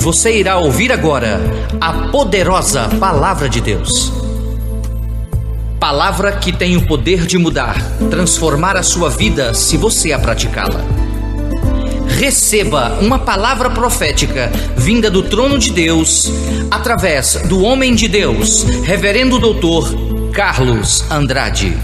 Você irá ouvir agora a poderosa Palavra de Deus. Palavra que tem o poder de mudar, transformar a sua vida se você a praticá-la. Receba uma palavra profética vinda do trono de Deus, através do homem de Deus, Reverendo Doutor Carlos Andrade.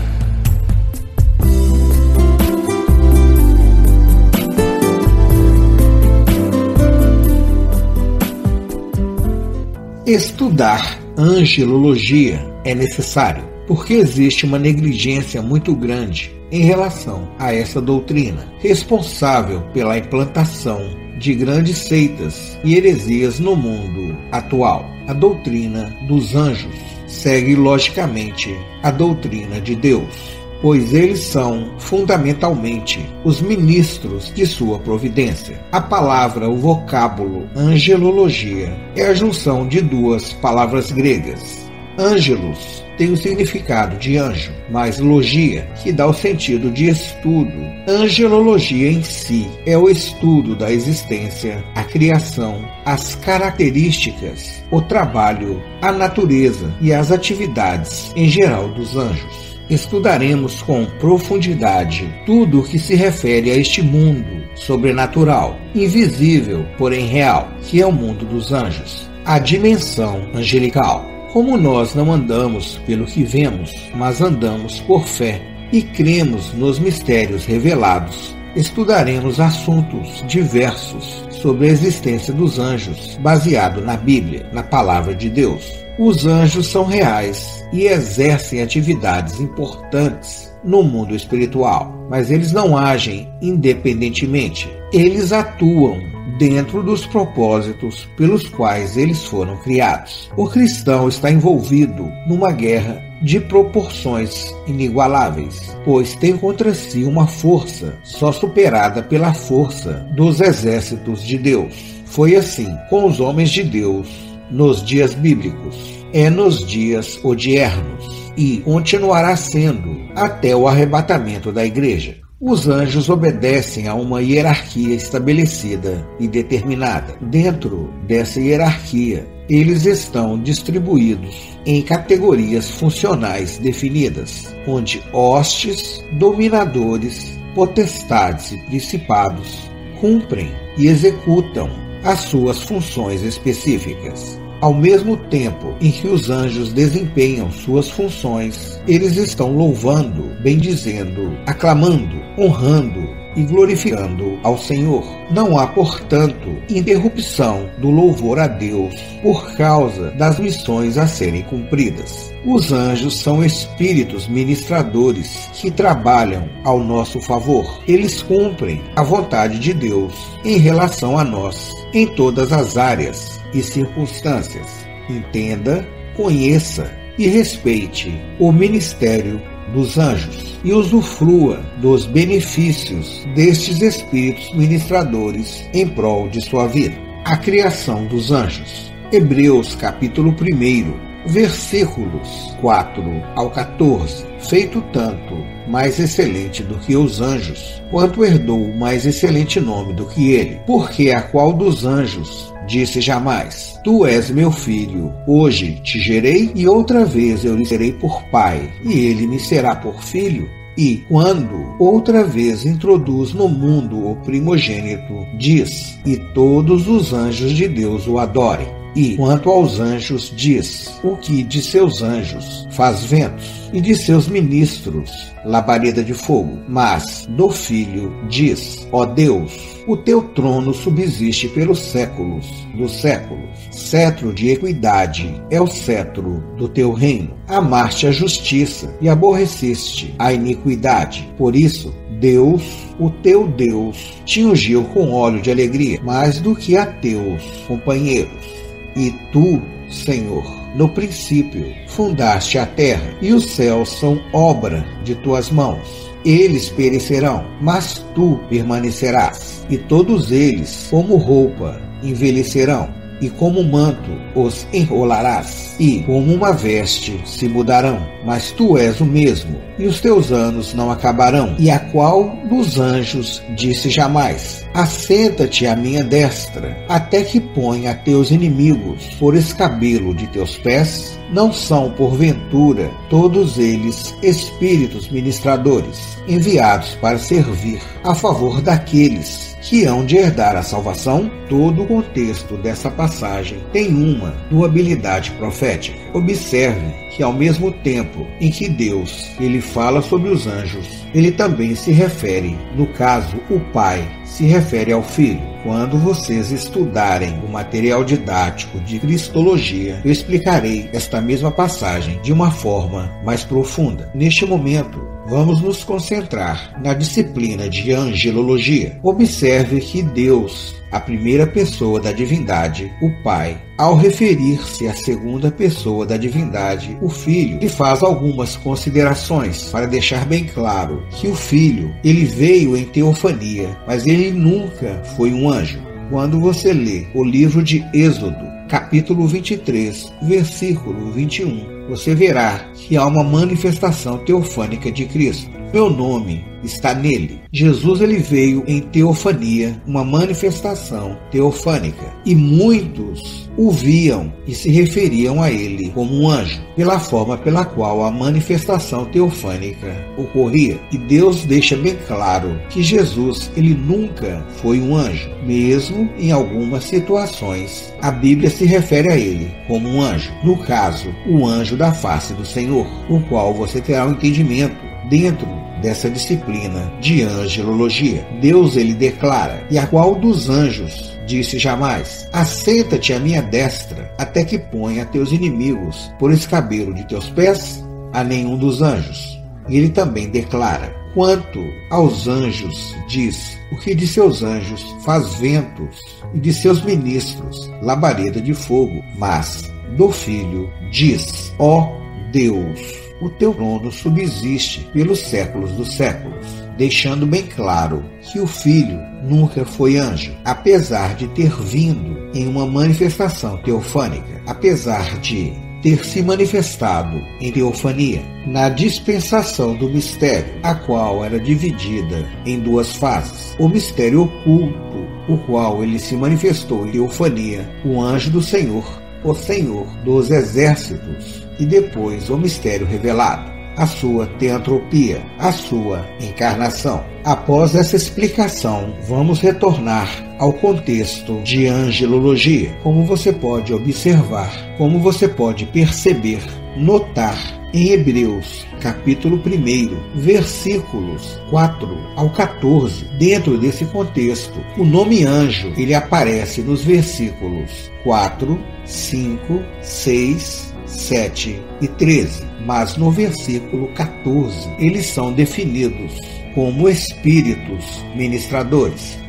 Estudar angelologia é necessário, porque existe uma negligência muito grande em relação a essa doutrina, responsável pela implantação de grandes seitas e heresias no mundo atual. A doutrina dos anjos segue logicamente a doutrina de Deus, pois eles são fundamentalmente os ministros de sua providência. A palavra, o vocábulo angelologia, é a junção de duas palavras gregas. Ângelos tem o significado de anjo, mas logia, que dá o sentido de estudo. Angelologia em si é o estudo da existência, a criação, as características, o trabalho, a natureza e as atividades em geral dos anjos. Estudaremos com profundidade tudo o que se refere a este mundo sobrenatural, invisível, porém real, que é o mundo dos anjos, a dimensão angelical. Como nós não andamos pelo que vemos, mas andamos por fé e cremos nos mistérios revelados, estudaremos assuntos diversos sobre a existência dos anjos, baseado na Bíblia, na Palavra de Deus. Os anjos são reais e exercem atividades importantes no mundo espiritual, mas eles não agem independentemente. Eles atuam dentro dos propósitos pelos quais eles foram criados. O cristão está envolvido numa guerra de proporções inigualáveis, pois tem contra si uma força só superada pela força dos exércitos de Deus. Foi assim com os homens de Deus nos dias bíblicos, é nos dias odiernos e continuará sendo até o arrebatamento da igreja. Os anjos obedecem a uma hierarquia estabelecida e determinada. Dentro dessa hierarquia, eles estão distribuídos em categorias funcionais definidas, onde hostes, dominadores, potestades e principados cumprem e executam as suas funções específicas. Ao mesmo tempo em que os anjos desempenham suas funções, eles estão louvando, bendizendo, aclamando, honrando e glorificando ao Senhor. Não há, portanto, interrupção do louvor a Deus por causa das missões a serem cumpridas. Os anjos são espíritos ministradores que trabalham ao nosso favor. Eles cumprem a vontade de Deus em relação a nós, em todas as áreas e circunstâncias. Entenda, conheça e respeite o ministério dos anjos e usufrua dos benefícios destes espíritos ministradores em prol de sua vida. A criação dos anjos. Hebreus capítulo 1, versículos 4 ao 14. Feito tanto mais excelente do que os anjos, quanto herdou o mais excelente nome do que ele. Porque a qual dos anjos disse jamais: Tu és meu filho, hoje te gerei, e outra vez eu lhe serei por pai, e ele me será por filho? E, quando outra vez introduz no mundo o primogênito, diz: E todos os anjos de Deus o adorem. E, quanto aos anjos, diz: O que de seus anjos faz ventos, e de seus ministros labareda de fogo. Mas do Filho diz: Ó Deus, o teu trono subsiste pelos séculos dos séculos. Cetro de equidade é o cetro do teu reino. Amaste a justiça e aborreceste a iniquidade. Por isso, Deus, o teu Deus, te ungiu com óleo de alegria, mais do que a teus companheiros. E tu, Senhor, no princípio fundaste a terra, e os céus são obra de tuas mãos. Eles perecerão, mas tu permanecerás, e todos eles, como roupa, envelhecerão, e como manto os enrolarás, e como uma veste se mudarão. Mas tu és o mesmo, e os teus anos não acabarão. E a qual dos anjos disse jamais: assenta-te à minha destra, até que ponha teus inimigos por escabelo de teus pés? Não são, porventura, todos eles espíritos ministradores, enviados para servir a favor daqueles que hão de herdar a salvação? Todo o contexto dessa passagem tem uma dualidade profética. Observe que ao mesmo tempo em que Deus ele fala sobre os anjos, ele também se refere, no caso, o Pai se refere ao Filho. Quando vocês estudarem o material didático de Cristologia, eu explicarei esta mesma passagem de uma forma mais profunda. Neste momento, vamos nos concentrar na disciplina de angelologia. Observe que Deus, a primeira pessoa da divindade, o Pai, ao referir-se à segunda pessoa da divindade, o Filho, ele faz algumas considerações para deixar bem claro que o Filho, ele veio em teofania, mas ele nunca foi um anjo. Quando você lê o livro de Êxodo, capítulo 23, versículo 21, você verá que há uma manifestação teofânica de Cristo. Meu nome está nele. Jesus ele veio em teofania, uma manifestação teofânica, e muitos o viam e se referiam a ele como um anjo, pela forma pela qual a manifestação teofânica ocorria. E Deus deixa bem claro que Jesus ele nunca foi um anjo, mesmo em algumas situações a Bíblia se refere a ele como um anjo. No caso, o anjo da face do Senhor, o qual você terá um entendimento dentro dessa disciplina de angelologia. Deus ele declara: e a qual dos anjos disse jamais: assenta-te à minha destra, até que ponha teus inimigos por escabelo de teus pés? A nenhum dos anjos. E ele também declara: quanto aos anjos diz: o que de seus anjos faz ventos, e de seus ministros labareda de fogo. Mas do Filho diz: ó Deus, o teu trono subsiste pelos séculos dos séculos, deixando bem claro que o Filho nunca foi anjo, apesar de ter vindo em uma manifestação teofânica, apesar de ter se manifestado em teofania, na dispensação do mistério, a qual era dividida em duas fases. O mistério oculto, o qual ele se manifestou em teofania, o anjo do Senhor, o Senhor dos exércitos, e depois o mistério revelado, a sua teantropia, a sua encarnação. Após essa explicação, vamos retornar ao contexto de angelologia. Como você pode observar, como você pode perceber, notar em Hebreus, capítulo 1, versículos 4 ao 14, dentro desse contexto, o nome anjo, ele aparece nos versículos 4, 5, 6, 7 e 13, mas no versículo 14 eles são definidos como espíritos ministradores.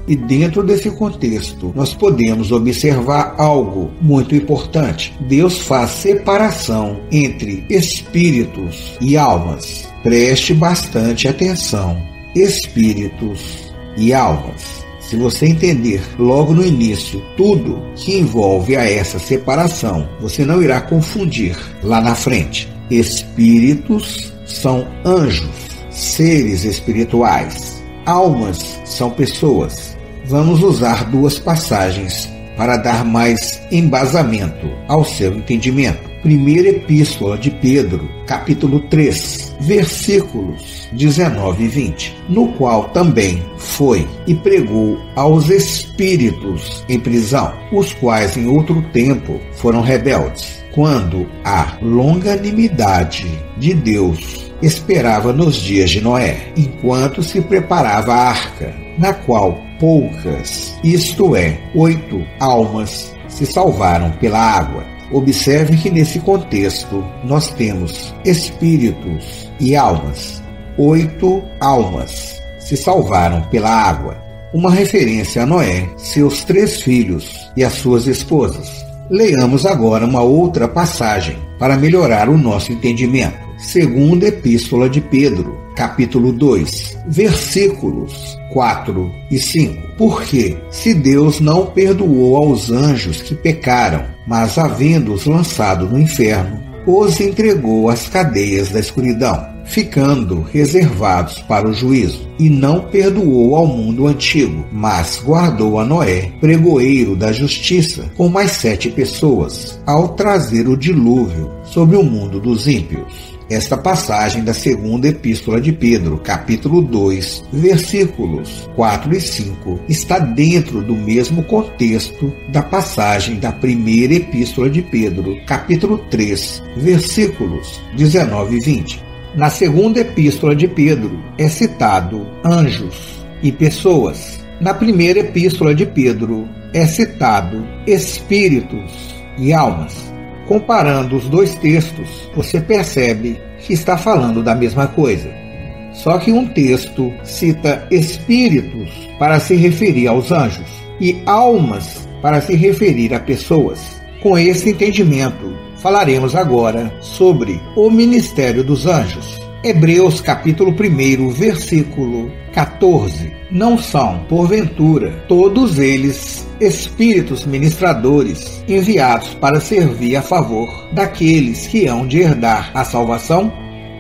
E dentro desse contexto, nós podemos observar algo muito importante. Deus faz separação entre espíritos e almas. Preste bastante atenção. Espíritos e almas. Se você entender logo no início tudo que envolve a essa separação, você não irá confundir lá na frente. Espíritos são anjos, seres espirituais. Almas são pessoas. Vamos usar duas passagens para dar mais embasamento ao seu entendimento. Primeira Epístola de Pedro, capítulo 3, versículos 19 e 20, no qual também foi e pregou aos espíritos em prisão, os quais em outro tempo foram rebeldes, quando a longanimidade de Deus esperava nos dias de Noé, enquanto se preparava a arca, na qual poucas, isto é, 8 almas, se salvaram pela água. Observe que nesse contexto nós temos espíritos e almas. 8 almas se salvaram pela água. Uma referência a Noé, seus 3 filhos e as suas esposas. Leamos agora uma outra passagem para melhorar o nosso entendimento. Segunda Epístola de Pedro, capítulo 2, versículos 4 e 5. Porque, se Deus não perdoou aos anjos que pecaram, mas havendo-os lançado no inferno, os entregou às cadeias da escuridão, ficando reservados para o juízo, e não perdoou ao mundo antigo, mas guardou a Noé, pregoeiro da justiça, com mais 7 pessoas, ao trazer o dilúvio sobre o mundo dos ímpios. Esta passagem da segunda Epístola de Pedro, capítulo 2, versículos 4 e 5, está dentro do mesmo contexto da passagem da primeira Epístola de Pedro, capítulo 3, versículos 19 e 20. Na segunda Epístola de Pedro é citado anjos e pessoas. Na primeira Epístola de Pedro é citado espíritos e almas. Comparando os dois textos, você percebe que está falando da mesma coisa. Só que um texto cita espíritos para se referir aos anjos e almas para se referir a pessoas. Com esse entendimento, falaremos agora sobre o ministério dos anjos. Hebreus capítulo 1, versículo 14. Não são, porventura, todos eles espíritos ministradores enviados para servir a favor daqueles que hão de herdar a salvação?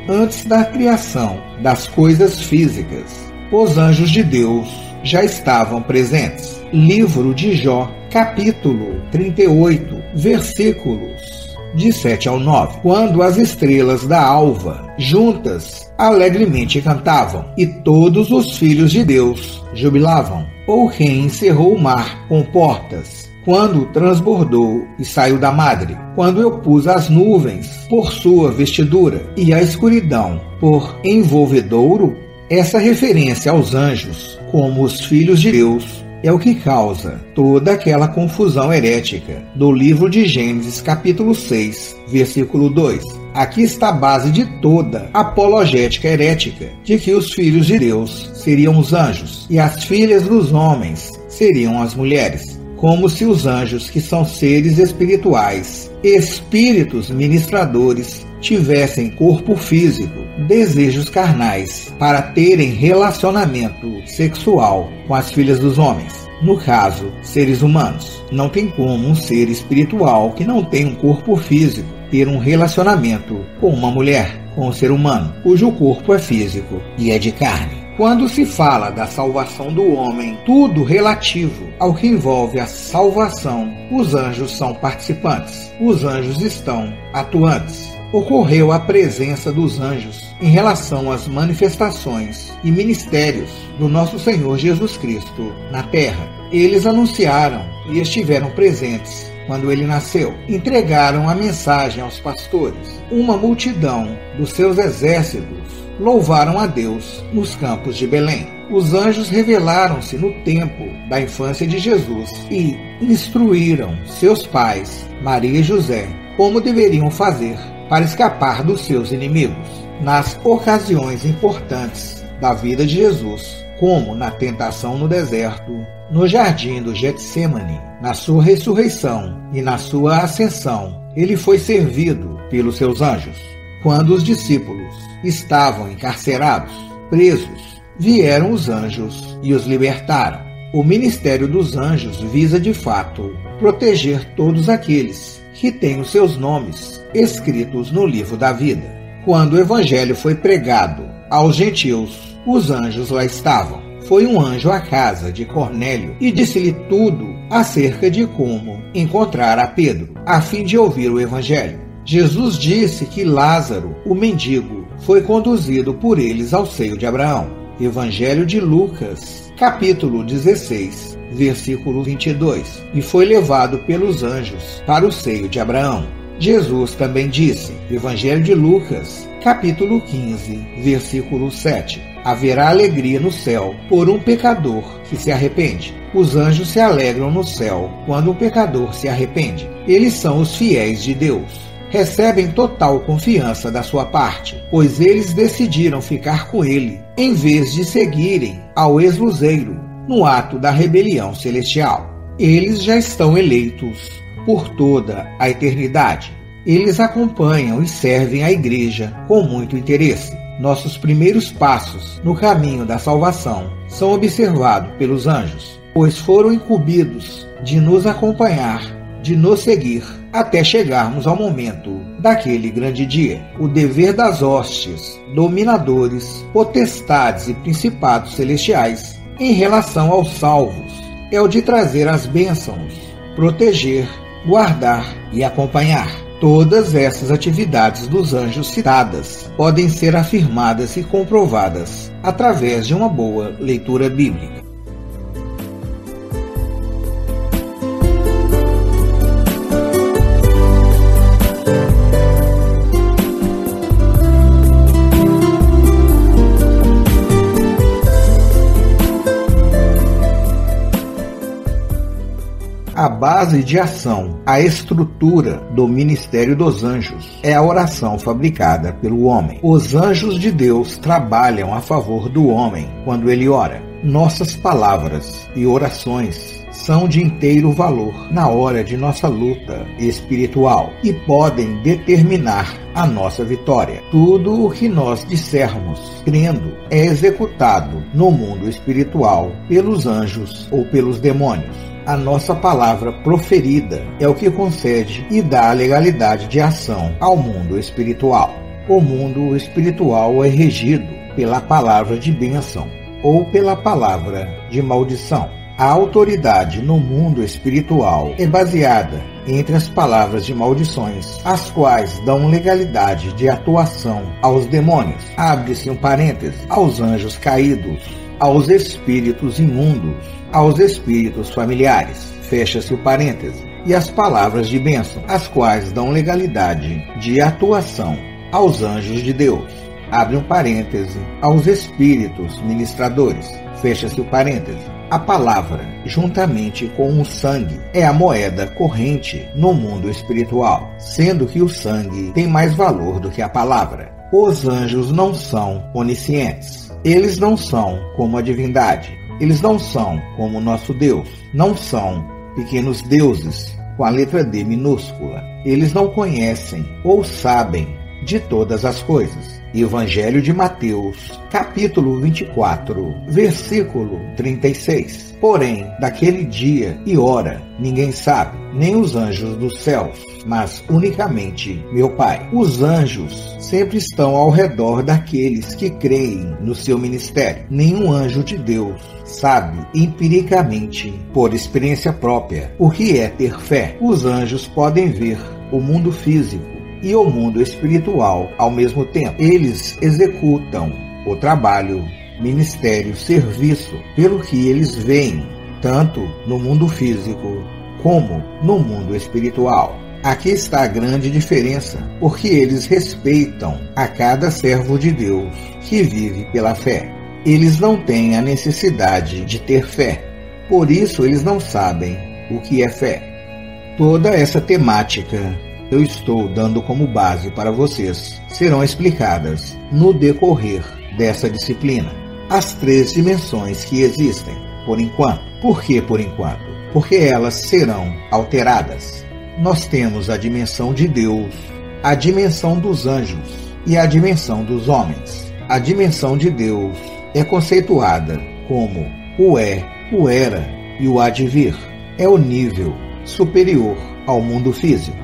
Antes da criação das coisas físicas, os anjos de Deus já estavam presentes. Livro de Jó, capítulo 38, versículos de 7 ao 9. Quando as estrelas da alva, juntas, alegremente cantavam, e todos os filhos de Deus jubilavam. Ou quem encerrou o mar com portas, quando transbordou e saiu da madre, quando eu pus as nuvens por sua vestidura, e a escuridão por envolvedouro. Essa referência aos anjos, como os filhos de Deus, é o que causa toda aquela confusão herética do livro de Gênesis, capítulo 6, versículo 2. Aqui está a base de toda a apologética herética, de que os filhos de Deus seriam os anjos e as filhas dos homens seriam as mulheres, como se os anjos, que são seres espirituais, espíritos ministradores, tivessem corpo físico, desejos carnais, para terem relacionamento sexual com as filhas dos homens. No caso, seres humanos. Não tem como um ser espiritual que não tem um corpo físico ter um relacionamento com uma mulher, com um ser humano, cujo corpo é físico e é de carne. Quando se fala da salvação do homem, tudo relativo ao que envolve a salvação, os anjos são participantes, os anjos estão atuantes. Ocorreu a presença dos anjos em relação às manifestações e ministérios do nosso Senhor Jesus Cristo na terra. Eles anunciaram e estiveram presentes quando ele nasceu. Entregaram a mensagem aos pastores. Uma multidão dos seus exércitos louvaram a Deus nos campos de Belém. Os anjos revelaram-se no tempo da infância de Jesus e instruíram seus pais, Maria e José, como deveriam fazer para escapar dos seus inimigos. Nas ocasiões importantes da vida de Jesus, como na tentação no deserto, no jardim do Getsêmani, na sua ressurreição e na sua ascensão, ele foi servido pelos seus anjos. Quando os discípulos estavam encarcerados, presos, vieram os anjos e os libertaram. O ministério dos anjos visa, de fato, proteger todos aqueles que têm os seus nomes escritos no livro da vida. Quando o evangelho foi pregado aos gentios, os anjos lá estavam. Foi um anjo à casa de Cornélio e disse-lhe tudo acerca de como encontrar a Pedro, a fim de ouvir o evangelho. Jesus disse que Lázaro, o mendigo, foi conduzido por eles ao seio de Abraão. Evangelho de Lucas, capítulo 16, versículo 22. E foi levado pelos anjos para o seio de Abraão. Jesus também disse, Evangelho de Lucas, capítulo 15, versículo 7. Haverá alegria no céu por um pecador que se arrepende. Os anjos se alegram no céu quando um pecador se arrepende. Eles são os fiéis de Deus. Recebem total confiança da sua parte, pois eles decidiram ficar com ele, em vez de seguirem ao ex-luzeiro no ato da rebelião celestial. Eles já estão eleitos por toda a eternidade. Eles acompanham e servem a igreja com muito interesse. Nossos primeiros passos no caminho da salvação são observados pelos anjos, pois foram incumbidos de nos acompanhar, de nos seguir, até chegarmos ao momento daquele grande dia. O dever das hostes, dominadores, potestades e principados celestiais em relação aos salvos é o de trazer as bênçãos, proteger, guardar e acompanhar. Todas essas atividades dos anjos citadas podem ser afirmadas e comprovadas através de uma boa leitura bíblica. A base de ação, a estrutura do ministério dos anjos é a oração fabricada pelo homem. Os anjos de Deus trabalham a favor do homem quando ele ora. Nossas palavras e orações são de inteiro valor na hora de nossa luta espiritual e podem determinar a nossa vitória. Tudo o que nós dissermos crendo é executado no mundo espiritual pelos anjos ou pelos demônios. A nossa palavra proferida é o que concede e dá a legalidade de ação ao mundo espiritual. O mundo espiritual é regido pela palavra de bênção ou pela palavra de maldição. A autoridade no mundo espiritual é baseada entre as palavras de maldições, as quais dão legalidade de atuação aos demônios. Abre-se um parêntese, aos anjos caídos, aos espíritos imundos, aos espíritos familiares. Fecha-se o parêntese. E as palavras de bênção, as quais dão legalidade de atuação aos anjos de Deus. Abre um parêntese, aos espíritos ministradores. Fecha-se o parêntese. A palavra, juntamente com o sangue, é a moeda corrente no mundo espiritual, sendo que o sangue tem mais valor do que a palavra. Os anjos não são oniscientes. Eles não são como a divindade. Eles não são como o nosso Deus. Não são pequenos deuses com a letra D minúscula. Eles não conhecem ou sabem de todas as coisas. Evangelho de Mateus, capítulo 24, versículo 36. Porém, daquele dia e hora, ninguém sabe, nem os anjos dos céus, mas unicamente meu Pai. Os anjos sempre estão ao redor daqueles que creem no seu ministério. Nenhum anjo de Deus sabe empiricamente, por experiência própria, o que é ter fé. Os anjos podem ver o mundo físico e o mundo espiritual ao mesmo tempo. Eles executam o trabalho, ministério, serviço, pelo que eles veem, tanto no mundo físico como no mundo espiritual. Aqui está a grande diferença, porque eles respeitam a cada servo de Deus que vive pela fé. Eles não têm a necessidade de ter fé, por isso eles não sabem o que é fé. Toda essa temática eu estou dando como base para vocês serão explicadas no decorrer dessa disciplina. As 3 dimensões que existem, por enquanto. Por que por enquanto? Porque elas serão alteradas. Nós temos a dimensão de Deus, a dimensão dos anjos e a dimensão dos homens. A dimensão de Deus é conceituada como o é, o era e o há de vir. É o nível superior ao mundo físico.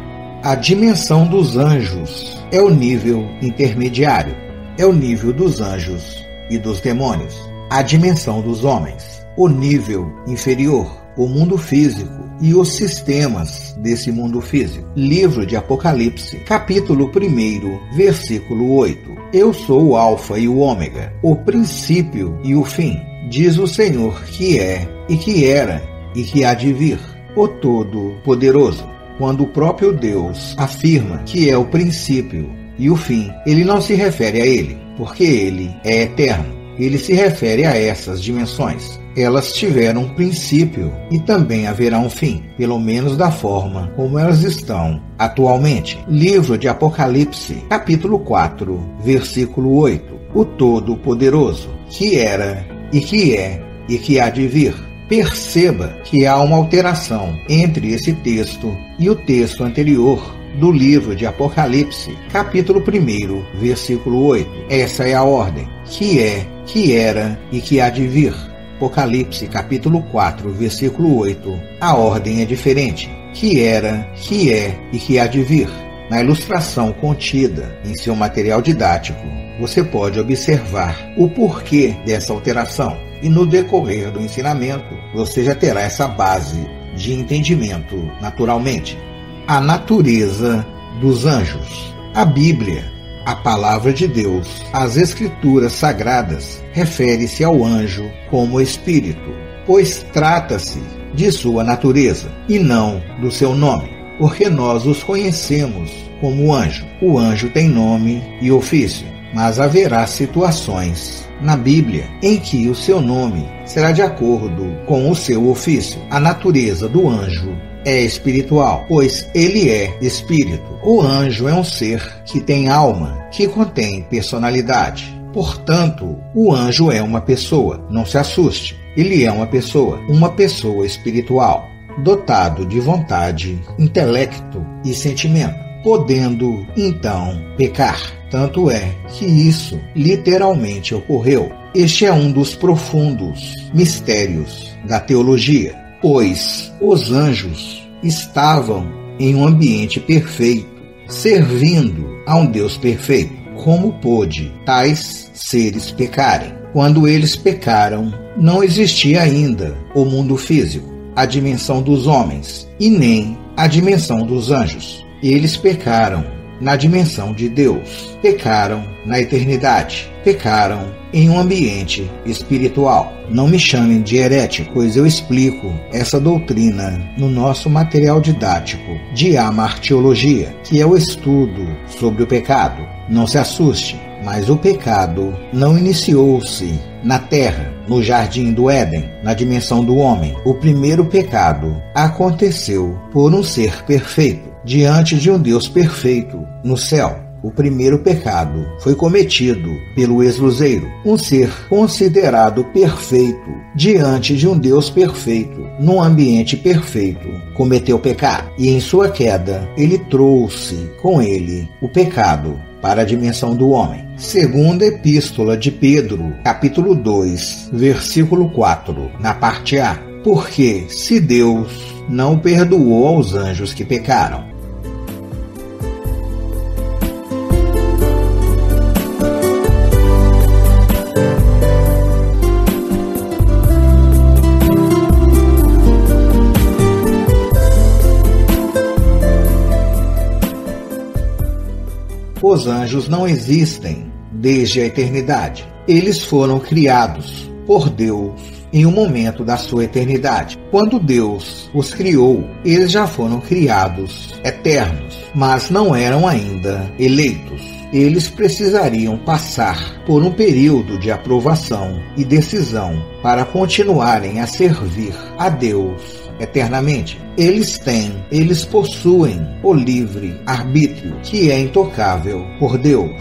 A dimensão dos anjos é o nível intermediário, é o nível dos anjos e dos demônios. A dimensão dos homens, o nível inferior, o mundo físico e os sistemas desse mundo físico. Livro de Apocalipse, capítulo 1, versículo 8. Eu sou o Alfa e o Ômega, o princípio e o fim, diz o Senhor que é, e que era, e que há de vir, o Todo-Poderoso. Quando o próprio Deus afirma que é o princípio e o fim, ele não se refere a ele, porque ele é eterno. Ele se refere a essas dimensões. Elas tiveram um princípio e também haverá um fim, pelo menos da forma como elas estão atualmente. Livro de Apocalipse, capítulo 4, versículo 8. O Todo-Poderoso, que era, e que é, e que há de vir. Perceba que há uma alteração entre esse texto e o texto anterior do livro de Apocalipse, capítulo 1, versículo 8. Essa é a ordem, que é, que era e que há de vir. Apocalipse, capítulo 4, versículo 8. A ordem é diferente, que era, que é e que há de vir. Na ilustração contida em seu material didático, você pode observar o porquê dessa alteração. E no decorrer do ensinamento, você já terá essa base de entendimento naturalmente. A natureza dos anjos. A Bíblia, a palavra de Deus, as Escrituras sagradas, refere-se ao anjo como espírito, pois trata-se de sua natureza e não do seu nome, porque nós os conhecemos como anjo. O anjo tem nome e ofício, mas haverá situações na Bíblia em que o seu nome será de acordo com o seu ofício. A natureza do anjo é espiritual, pois ele é espírito. O anjo é um ser que tem alma, que contém personalidade. Portanto, o anjo é uma pessoa. Não se assuste, ele é uma pessoa espiritual, dotado de vontade, intelecto e sentimento, podendo então pecar. Tanto é que isso literalmente ocorreu. Este é um dos profundos mistérios da teologia, pois os anjos estavam em um ambiente perfeito, servindo a um Deus perfeito. Como pôde tais seres pecarem? Quando eles pecaram, não existia ainda o mundo físico, a dimensão dos homens, e nem a dimensão dos anjos. Eles pecaram na dimensão de Deus, pecaram na eternidade, pecaram em um ambiente espiritual. Não me chamem de herético, pois eu explico essa doutrina no nosso material didático de Amartiologia, que é o estudo sobre o pecado. Não se assuste, mas o pecado não iniciou-se na terra, no jardim do Éden, na dimensão do homem. O primeiro pecado aconteceu por um ser perfeito, diante de um Deus perfeito no céu. O primeiro pecado foi cometido pelo ex-luzeiro, um ser considerado perfeito diante de um Deus perfeito, num ambiente perfeito, cometeu pecado. E em sua queda, ele trouxe com ele o pecado para a dimensão do homem. Segunda Epístola de Pedro, capítulo 2, versículo 4, na parte A. Porque se Deus não perdoou aos anjos que pecaram, os anjos não existem desde a eternidade. Eles foram criados por Deus em um momento da sua eternidade. Quando Deus os criou, eles já foram criados eternos, mas não eram ainda eleitos. Eles precisariam passar por um período de aprovação e decisão para continuarem a servir a Deus eternamente. Eles possuem o livre arbítrio, que é intocável por Deus.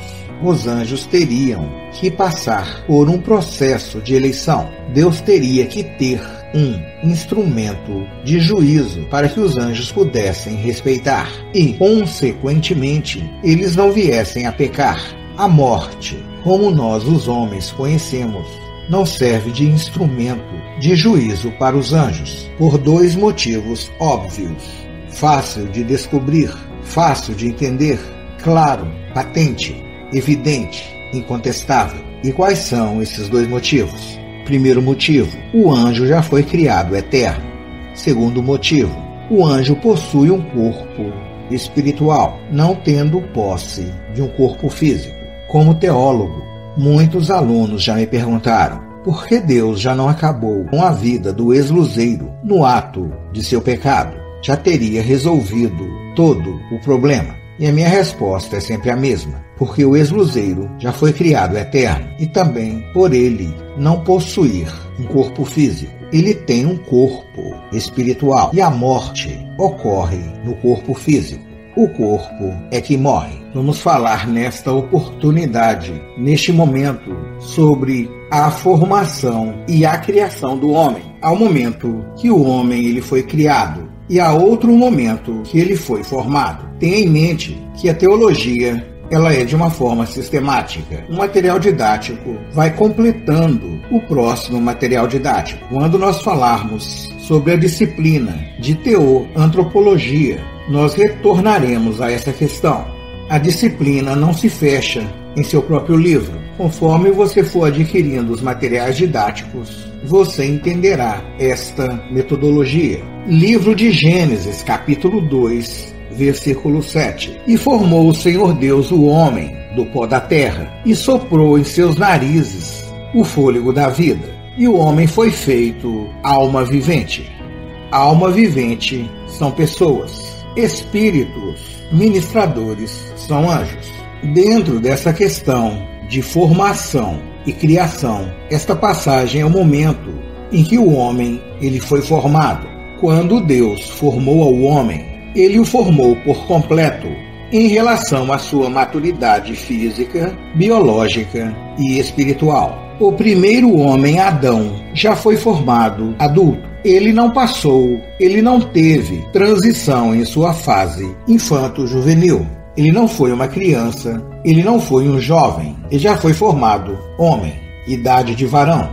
Os anjos teriam que passar por um processo de eleição. Deus teria que ter um instrumento de juízo para que os anjos pudessem respeitar e, consequentemente, eles não viessem a pecar. A morte, como nós os homens conhecemos, não serve de instrumento de juízo para os anjos, por dois motivos óbvios: fácil de descobrir, fácil de entender, claro, patente, evidente, incontestável. E quais são esses dois motivos? Primeiro motivo: o anjo já foi criado eterno. Segundo motivo: o anjo possui um corpo espiritual, não tendo posse de um corpo físico. Como teólogo, muitos alunos já me perguntaram: por que Deus já não acabou com a vida do ex-luzeiro no ato de seu pecado? Já teria resolvido todo o problema. E a minha resposta é sempre a mesma: porque o ex-luzeiro já foi criado eterno e também por ele não possuir um corpo físico. Ele tem um corpo espiritual e a morte ocorre no corpo físico. O corpo é que morre. Vamos falar nesta oportunidade, neste momento, sobre a formação e a criação do homem. Ao momento que o homem ele foi criado, e há outro momento que ele foi formado. Tenha em mente que a teologia ela é de uma forma sistemática. O material didático vai completando o próximo material didático. Quando nós falarmos sobre a disciplina de teoantropologia, nós retornaremos a essa questão. A disciplina não se fecha em seu próprio livro. Conforme você for adquirindo os materiais didáticos, você entenderá esta metodologia. Livro de Gênesis, capítulo 2, versículo 7. E formou o Senhor Deus o homem do pó da terra, e soprou em seus narizes o fôlego da vida. E o homem foi feito alma vivente. Alma vivente são pessoas. Espíritos ministradores são anjos. Dentro dessa questão de formação e criação, esta passagem é o momento em que o homem ele foi formado. Quando Deus formou ao homem, ele o formou por completo em relação à sua maturidade física, biológica e espiritual. O primeiro homem, Adão, já foi formado adulto. Ele não teve transição em sua fase infanto-juvenil. Ele não foi uma criança, ele não foi um jovem. Ele já foi formado homem, idade de varão.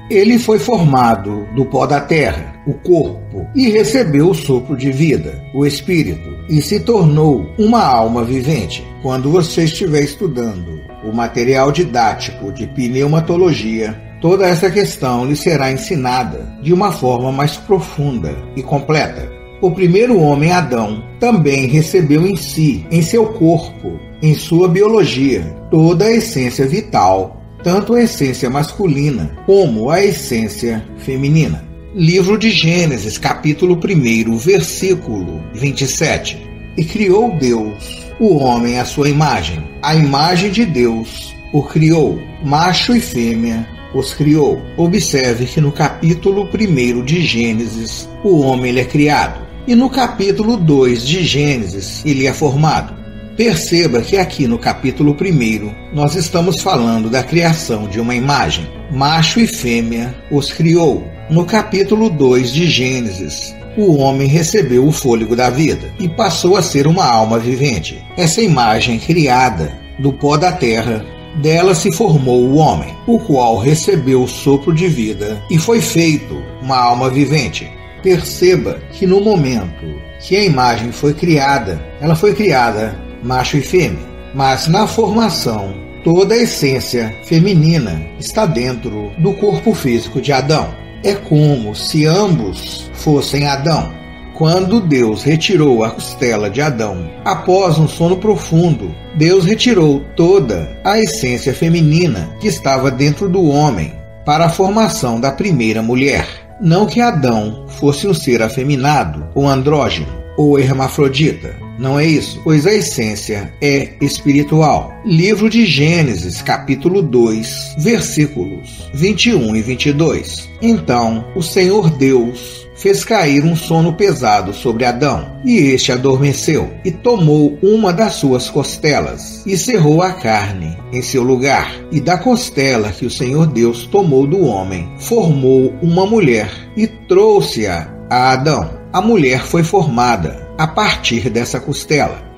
Ele foi formado do pó da terra, o corpo, e recebeu o sopro de vida, o espírito, e se tornou uma alma vivente. Quando você estiver estudando o material didático de pneumatologia, toda essa questão lhe será ensinada de uma forma mais profunda e completa. O primeiro homem, Adão, também recebeu em si, em seu corpo, em sua biologia, toda a essência vital, tanto a essência masculina como a essência feminina. Livro de Gênesis, capítulo 1, versículo 27. E criou Deus o homem à sua imagem. A imagem de Deus o criou, macho e fêmea os criou. Observe que no capítulo 1 de Gênesis, o homem ele é criado. E no capítulo 2 de Gênesis, ele é formado. Perceba que aqui no capítulo 1, nós estamos falando da criação de uma imagem. Macho e fêmea os criou. No capítulo 2 de Gênesis, o homem recebeu o fôlego da vida e passou a ser uma alma vivente. Essa imagem criada do pó da terra, dela se formou o homem, o qual recebeu o sopro de vida e foi feito uma alma vivente. Perceba que no momento que a imagem foi criada, ela foi criada macho e fêmea, mas na formação, toda a essência feminina está dentro do corpo físico de Adão. É como se ambos fossem Adão. Quando Deus retirou a costela de Adão, após um sono profundo, Deus retirou toda a essência feminina que estava dentro do homem para a formação da primeira mulher. Não que Adão fosse um ser afeminado, ou andrógeno, ou hermafrodita. Não é isso, pois a essência é espiritual. Livro de Gênesis, capítulo 2, versículos 21 e 22. Então, o Senhor Deus fez cair um sono pesado sobre Adão, e este adormeceu, e tomou uma das suas costelas, e cerrou a carne em seu lugar. E da costela que o Senhor Deus tomou do homem, formou uma mulher, e trouxe-a a Adão. A mulher foi formada a partir dessa costela.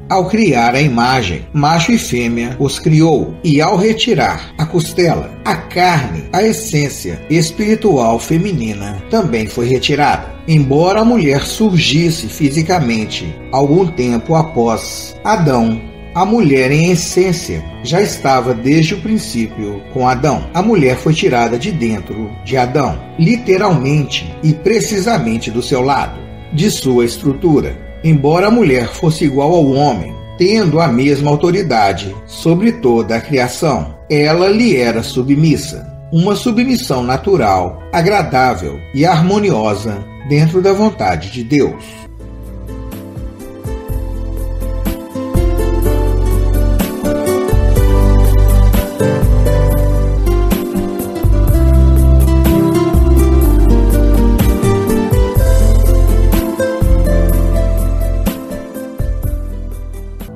Ao criar a imagem, macho e fêmea os criou, e ao retirar a costela, a carne, a essência espiritual feminina também foi retirada. Embora a mulher surgisse fisicamente algum tempo após Adão, a mulher em essência já estava desde o princípio com Adão. A mulher foi tirada de dentro de Adão, literalmente e precisamente do seu lado, de sua estrutura. Embora a mulher fosse igual ao homem, tendo a mesma autoridade sobre toda a criação, ela lhe era submissa. Uma submissão natural, agradável e harmoniosa dentro da vontade de Deus.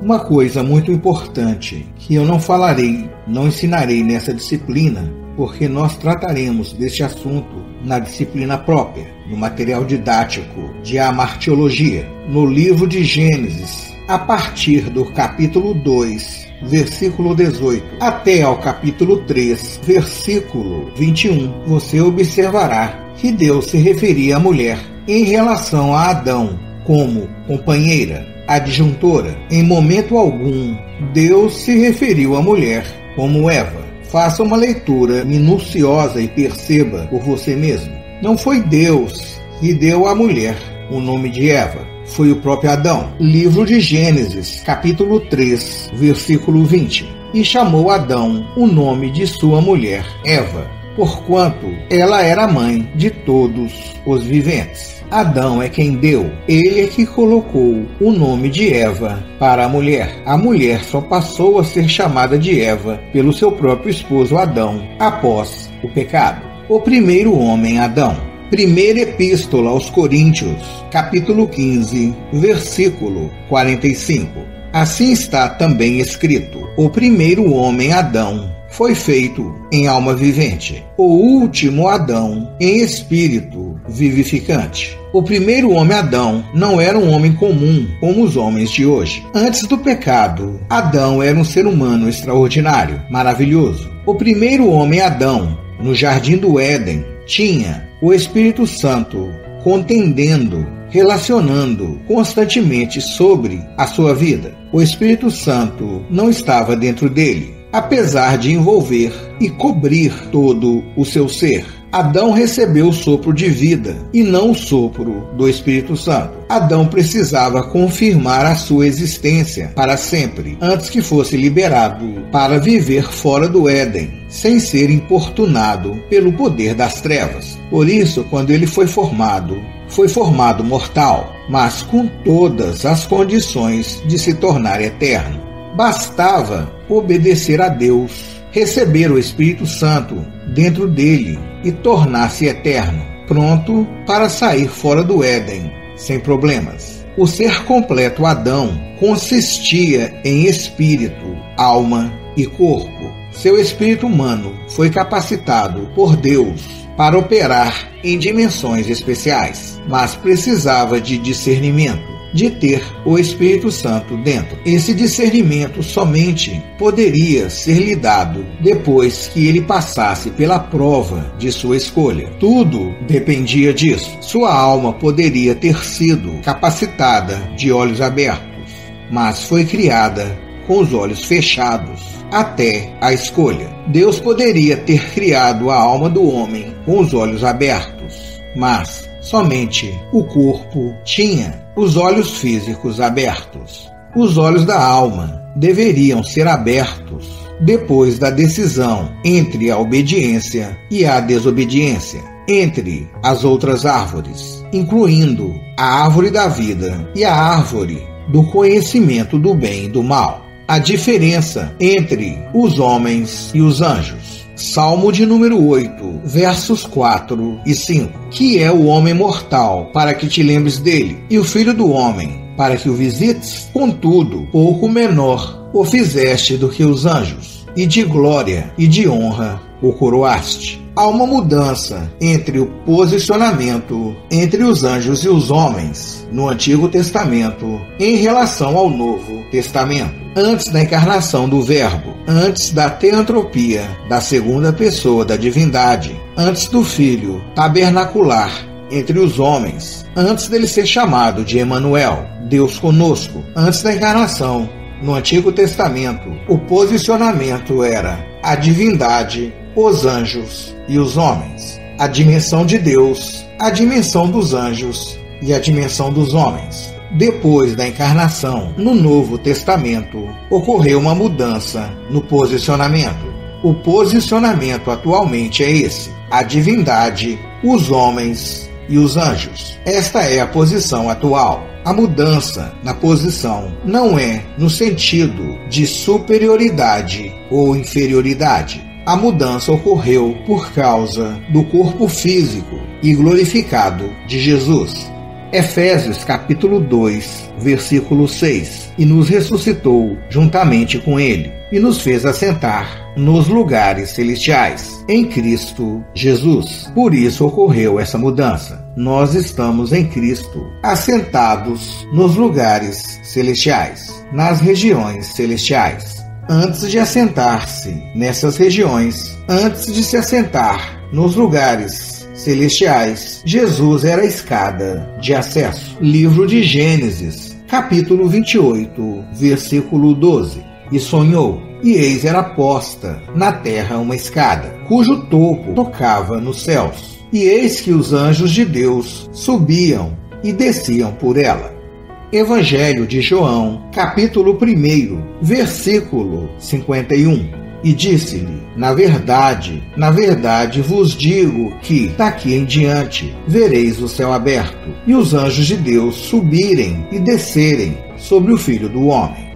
Uma coisa muito importante que eu não ensinarei nessa disciplina porque nós trataremos deste assunto na disciplina própria, no material didático de Amartiologia, no livro de Gênesis, a partir do capítulo 2, versículo 18, até ao capítulo 3, versículo 21, você observará que Deus se referia à mulher em relação a Adão como companheira, adjuntora. Em momento algum, Deus se referiu à mulher como Eva. Faça uma leitura minuciosa e perceba por você mesmo. Não foi Deus que deu à mulher o nome de Eva, foi o próprio Adão. Livro de Gênesis, capítulo 3, versículo 20. E chamou Adão o nome de sua mulher, Eva, porquanto ela era mãe de todos os viventes. Adão é quem deu, ele é que colocou o nome de Eva para a mulher. A mulher só passou a ser chamada de Eva pelo seu próprio esposo Adão após o pecado. O primeiro homem, Adão. Primeira Epístola aos Coríntios, capítulo 15, versículo 45. Assim está também escrito: o primeiro homem, Adão, foi feito em alma vivente, o último Adão em espírito vivificante. O primeiro homem, Adão, não era um homem comum como os homens de hoje. Antes do pecado, Adão era um ser humano extraordinário, maravilhoso. O primeiro homem, Adão, no jardim do Éden, tinha o Espírito Santo contendendo, relacionando constantemente sobre a sua vida. O Espírito Santo não estava dentro dele, apesar de envolver e cobrir todo o seu ser. Adão recebeu o sopro de vida e não o sopro do Espírito Santo. Adão precisava confirmar a sua existência para sempre, antes que fosse liberado para viver fora do Éden, sem ser importunado pelo poder das trevas. Por isso, quando ele foi formado mortal, mas com todas as condições de se tornar eterno. Bastava obedecer a Deus, receber o Espírito Santo dentro dele e tornar-se eterno, pronto para sair fora do Éden, sem problemas. O ser completo Adão consistia em espírito, alma e corpo. Seu espírito humano foi capacitado por Deus para operar em dimensões especiais, mas precisava de discernimento, de ter o Espírito Santo dentro. Esse discernimento somente poderia ser lhe dado depois que ele passasse pela prova de sua escolha. Tudo dependia disso. Sua alma poderia ter sido capacitada de olhos abertos, mas foi criada com os olhos fechados até a escolha. Deus poderia ter criado a alma do homem com os olhos abertos, mas somente o corpo tinha os olhos físicos abertos. Os olhos da alma deveriam ser abertos depois da decisão entre a obediência e a desobediência, entre as outras árvores, incluindo a árvore da vida e a árvore do conhecimento do bem e do mal. A diferença entre os homens e os anjos. Salmo de número 8, versos 4 e 5. Que é o homem mortal, para que te lembres dele, e o filho do homem, para que o visites? Contudo, pouco menor o fizeste do que os anjos, e de glória e de honra o coroaste. Há uma mudança entre o posicionamento entre os anjos e os homens no Antigo Testamento em relação ao Novo Testamento. Antes da encarnação do Verbo, antes da teantropia da segunda pessoa da divindade, antes do Filho tabernacular entre os homens, antes dele ser chamado de Emanuel, Deus conosco, antes da encarnação, no Antigo Testamento, o posicionamento era a divindade, os anjos e os homens. A dimensão de Deus, a dimensão dos anjos e a dimensão dos homens. Depois da encarnação, no Novo Testamento, ocorreu uma mudança no posicionamento. O posicionamento atualmente é esse: a divindade, os homens e os anjos. Esta é a posição atual. A mudança na posição não é no sentido de superioridade ou inferioridade. A mudança ocorreu por causa do corpo físico e glorificado de Jesus. Efésios capítulo 2, versículo 6. E nos ressuscitou juntamente com ele, e nos fez assentar nos lugares celestiais, em Cristo Jesus. Por isso ocorreu essa mudança. Nós estamos em Cristo, assentados nos lugares celestiais, nas regiões celestiais. Antes de assentar-se nessas regiões, antes de se assentar nos lugares celestiais, Jesus era a escada de acesso. Livro de Gênesis, capítulo 28, versículo 12. E sonhou, e eis era posta na terra uma escada, cujo topo tocava nos céus. E eis que os anjos de Deus subiam e desciam por ela. Evangelho de João, capítulo 1, versículo 51. E disse-lhe: na verdade vos digo que, daqui em diante, vereis o céu aberto, e os anjos de Deus subirem e descerem sobre o Filho do Homem.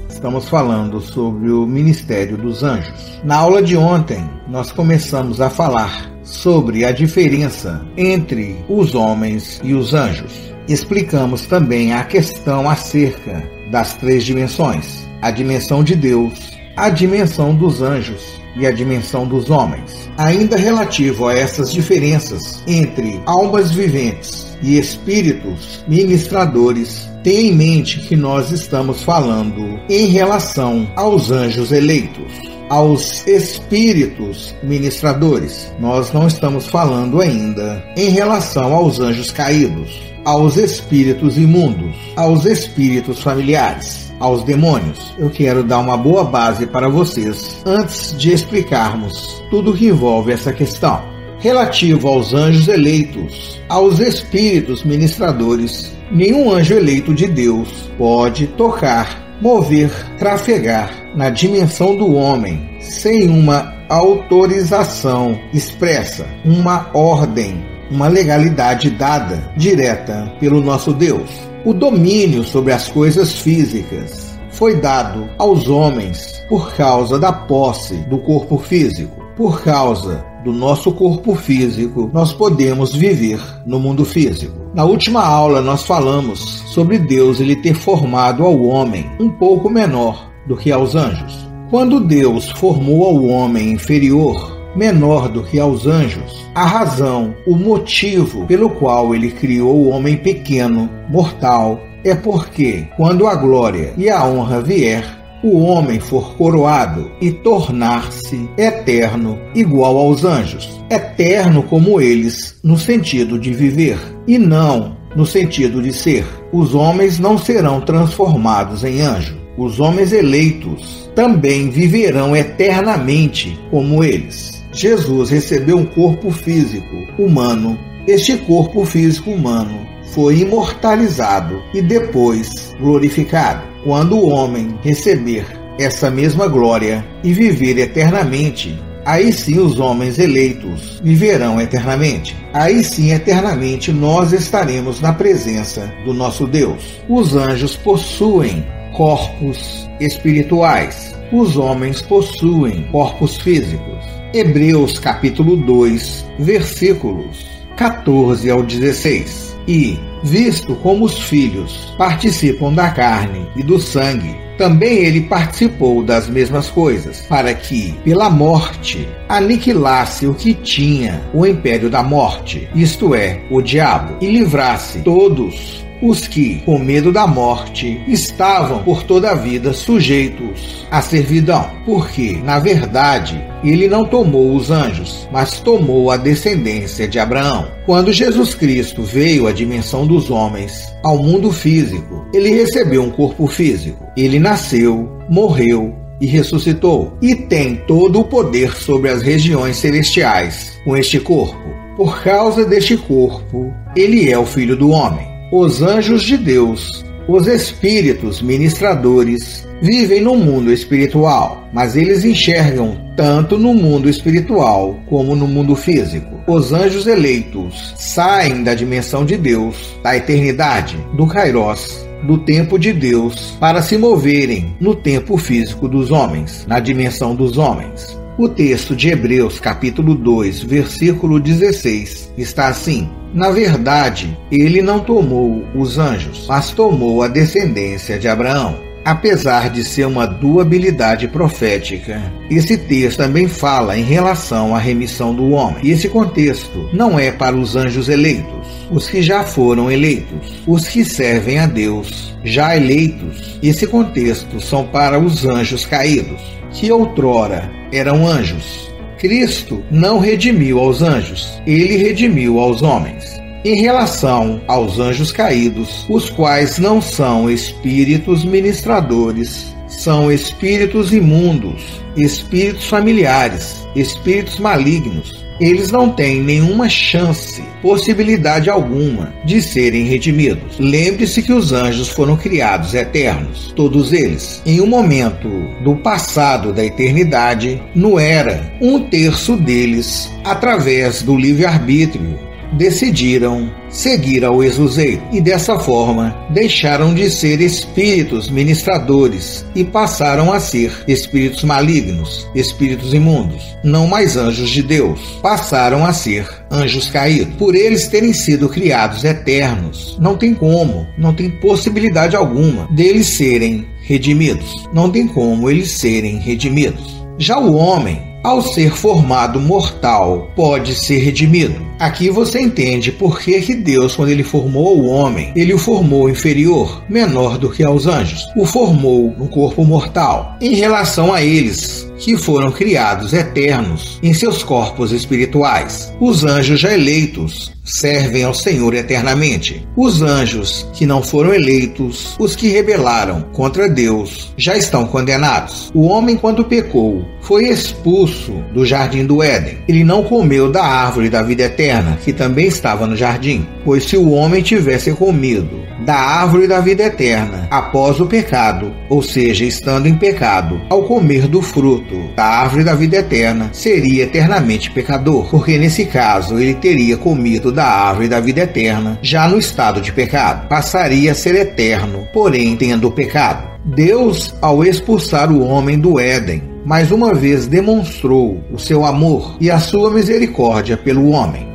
Estamos falando sobre o ministério dos anjos. Na aula de ontem, nós começamos a falar sobre a diferença entre os homens e os anjos. Explicamos também a questão acerca das 3 dimensões: a dimensão de Deus, a dimensão dos anjos e a dimensão dos homens. Ainda relativo a essas diferenças entre almas viventes e espíritos ministradores, tenha em mente que nós estamos falando em relação aos anjos eleitos, aos espíritos ministradores. Nós não estamos falando ainda em relação aos anjos caídos, aos espíritos imundos, aos espíritos familiares, aos demônios. Eu quero dar uma boa base para vocês antes de explicarmos tudo que envolve essa questão. Relativo aos anjos eleitos, aos espíritos ministradores, nenhum anjo eleito de Deus pode tocar, mover, trafegar na dimensão do homem sem uma autorização expressa, uma ordem, uma legalidade dada direta pelo nosso Deus. O domínio sobre as coisas físicas foi dado aos homens por causa da posse do corpo físico. Por causa do nosso corpo físico, nós podemos viver no mundo físico. Na última aula, nós falamos sobre Deus ele ter formado ao homem um pouco menor do que aos anjos. Quando Deus formou ao homem inferior, menor do que aos anjos, a razão, o motivo pelo qual ele criou o homem pequeno, mortal, é porque, quando a glória e a honra vier, o homem for coroado e tornar-se eterno igual aos anjos. Eterno como eles, no sentido de viver, e não no sentido de ser. Os homens não serão transformados em anjo. Os homens eleitos também viverão eternamente como eles. Jesus recebeu um corpo físico humano. Este corpo físico humano foi imortalizado e depois glorificado. Quando o homem receber essa mesma glória e viver eternamente, aí sim os homens eleitos viverão eternamente. Aí sim, eternamente, nós estaremos na presença do nosso Deus. Os anjos possuem corpos espirituais. Os homens possuem corpos físicos. Hebreus capítulo 2, versículos 14 ao 16. E, visto como os filhos participam da carne e do sangue, também ele participou das mesmas coisas, para que, pela morte, aniquilasse o que tinha o império da morte, isto é, o diabo, e livrasse todos os que, com medo da morte, estavam por toda a vida sujeitos à servidão. Porque, na verdade, ele não tomou os anjos, mas tomou a descendência de Abraão. Quando Jesus Cristo veio à dimensão dos homens, ao mundo físico, ele recebeu um corpo físico. Ele nasceu, morreu e ressuscitou, e tem todo o poder sobre as regiões celestiais com este corpo. Por causa deste corpo, ele é o Filho do Homem. Os anjos de Deus Os espíritos ministradores vivem no mundo espiritual, mas eles enxergam tanto no mundo espiritual como no mundo físico. Os anjos eleitos saem da dimensão de Deus, da eternidade, do Kairos, do tempo de Deus, para se moverem no tempo físico dos homens, na dimensão dos homens. O texto de Hebreus, capítulo 2, versículo 16, está assim: na verdade, ele não tomou os anjos, mas tomou a descendência de Abraão. Apesar de ser uma dualidade profética, esse texto também fala em relação à remissão do homem. E esse contexto não é para os anjos eleitos, os que já foram eleitos, os que servem a Deus, já eleitos. Esse contexto são para os anjos caídos, que outrora eram anjos. Cristo não redimiu aos anjos, ele redimiu aos homens. Em relação aos anjos caídos, os quais não são espíritos ministradores, são espíritos imundos, espíritos familiares, espíritos malignos. Eles não têm nenhuma chance, possibilidade alguma de serem redimidos. Lembre-se que os anjos foram criados eternos, todos eles. Em um momento do passado da eternidade, no era, 1/3 deles, através do livre-arbítrio, decidiram seguir ao exuzeiro e dessa forma deixaram de ser espíritos ministradores e passaram a ser espíritos malignos, espíritos imundos, não mais anjos de Deus, passaram a ser anjos caídos. Por eles terem sido criados eternos, não tem como, não tem possibilidade alguma deles serem redimidos, não tem como eles serem redimidos. Já o homem, ao ser formado mortal, pode ser redimido. Aqui você entende por que Deus, quando ele formou o homem, ele o formou inferior, menor do que aos anjos. O formou no corpo mortal. Em relação a eles, que foram criados eternos em seus corpos espirituais. Os anjos já eleitos servem ao Senhor eternamente. Os anjos que não foram eleitos, os que rebelaram contra Deus, já estão condenados. O homem, quando pecou, foi expulso do jardim do Éden. Ele não comeu da árvore da vida eterna, que também estava no jardim. Pois se o homem tivesse comido da árvore da vida eterna após o pecado, ou seja, estando em pecado, ao comer do fruto da árvore da vida eterna, seria eternamente pecador, porque nesse caso ele teria comido da árvore da vida eterna já no estado de pecado. Passaria a ser eterno, porém tendo pecado. Deus, ao expulsar o homem do Éden, mais uma vez demonstrou o seu amor e a sua misericórdia pelo homem.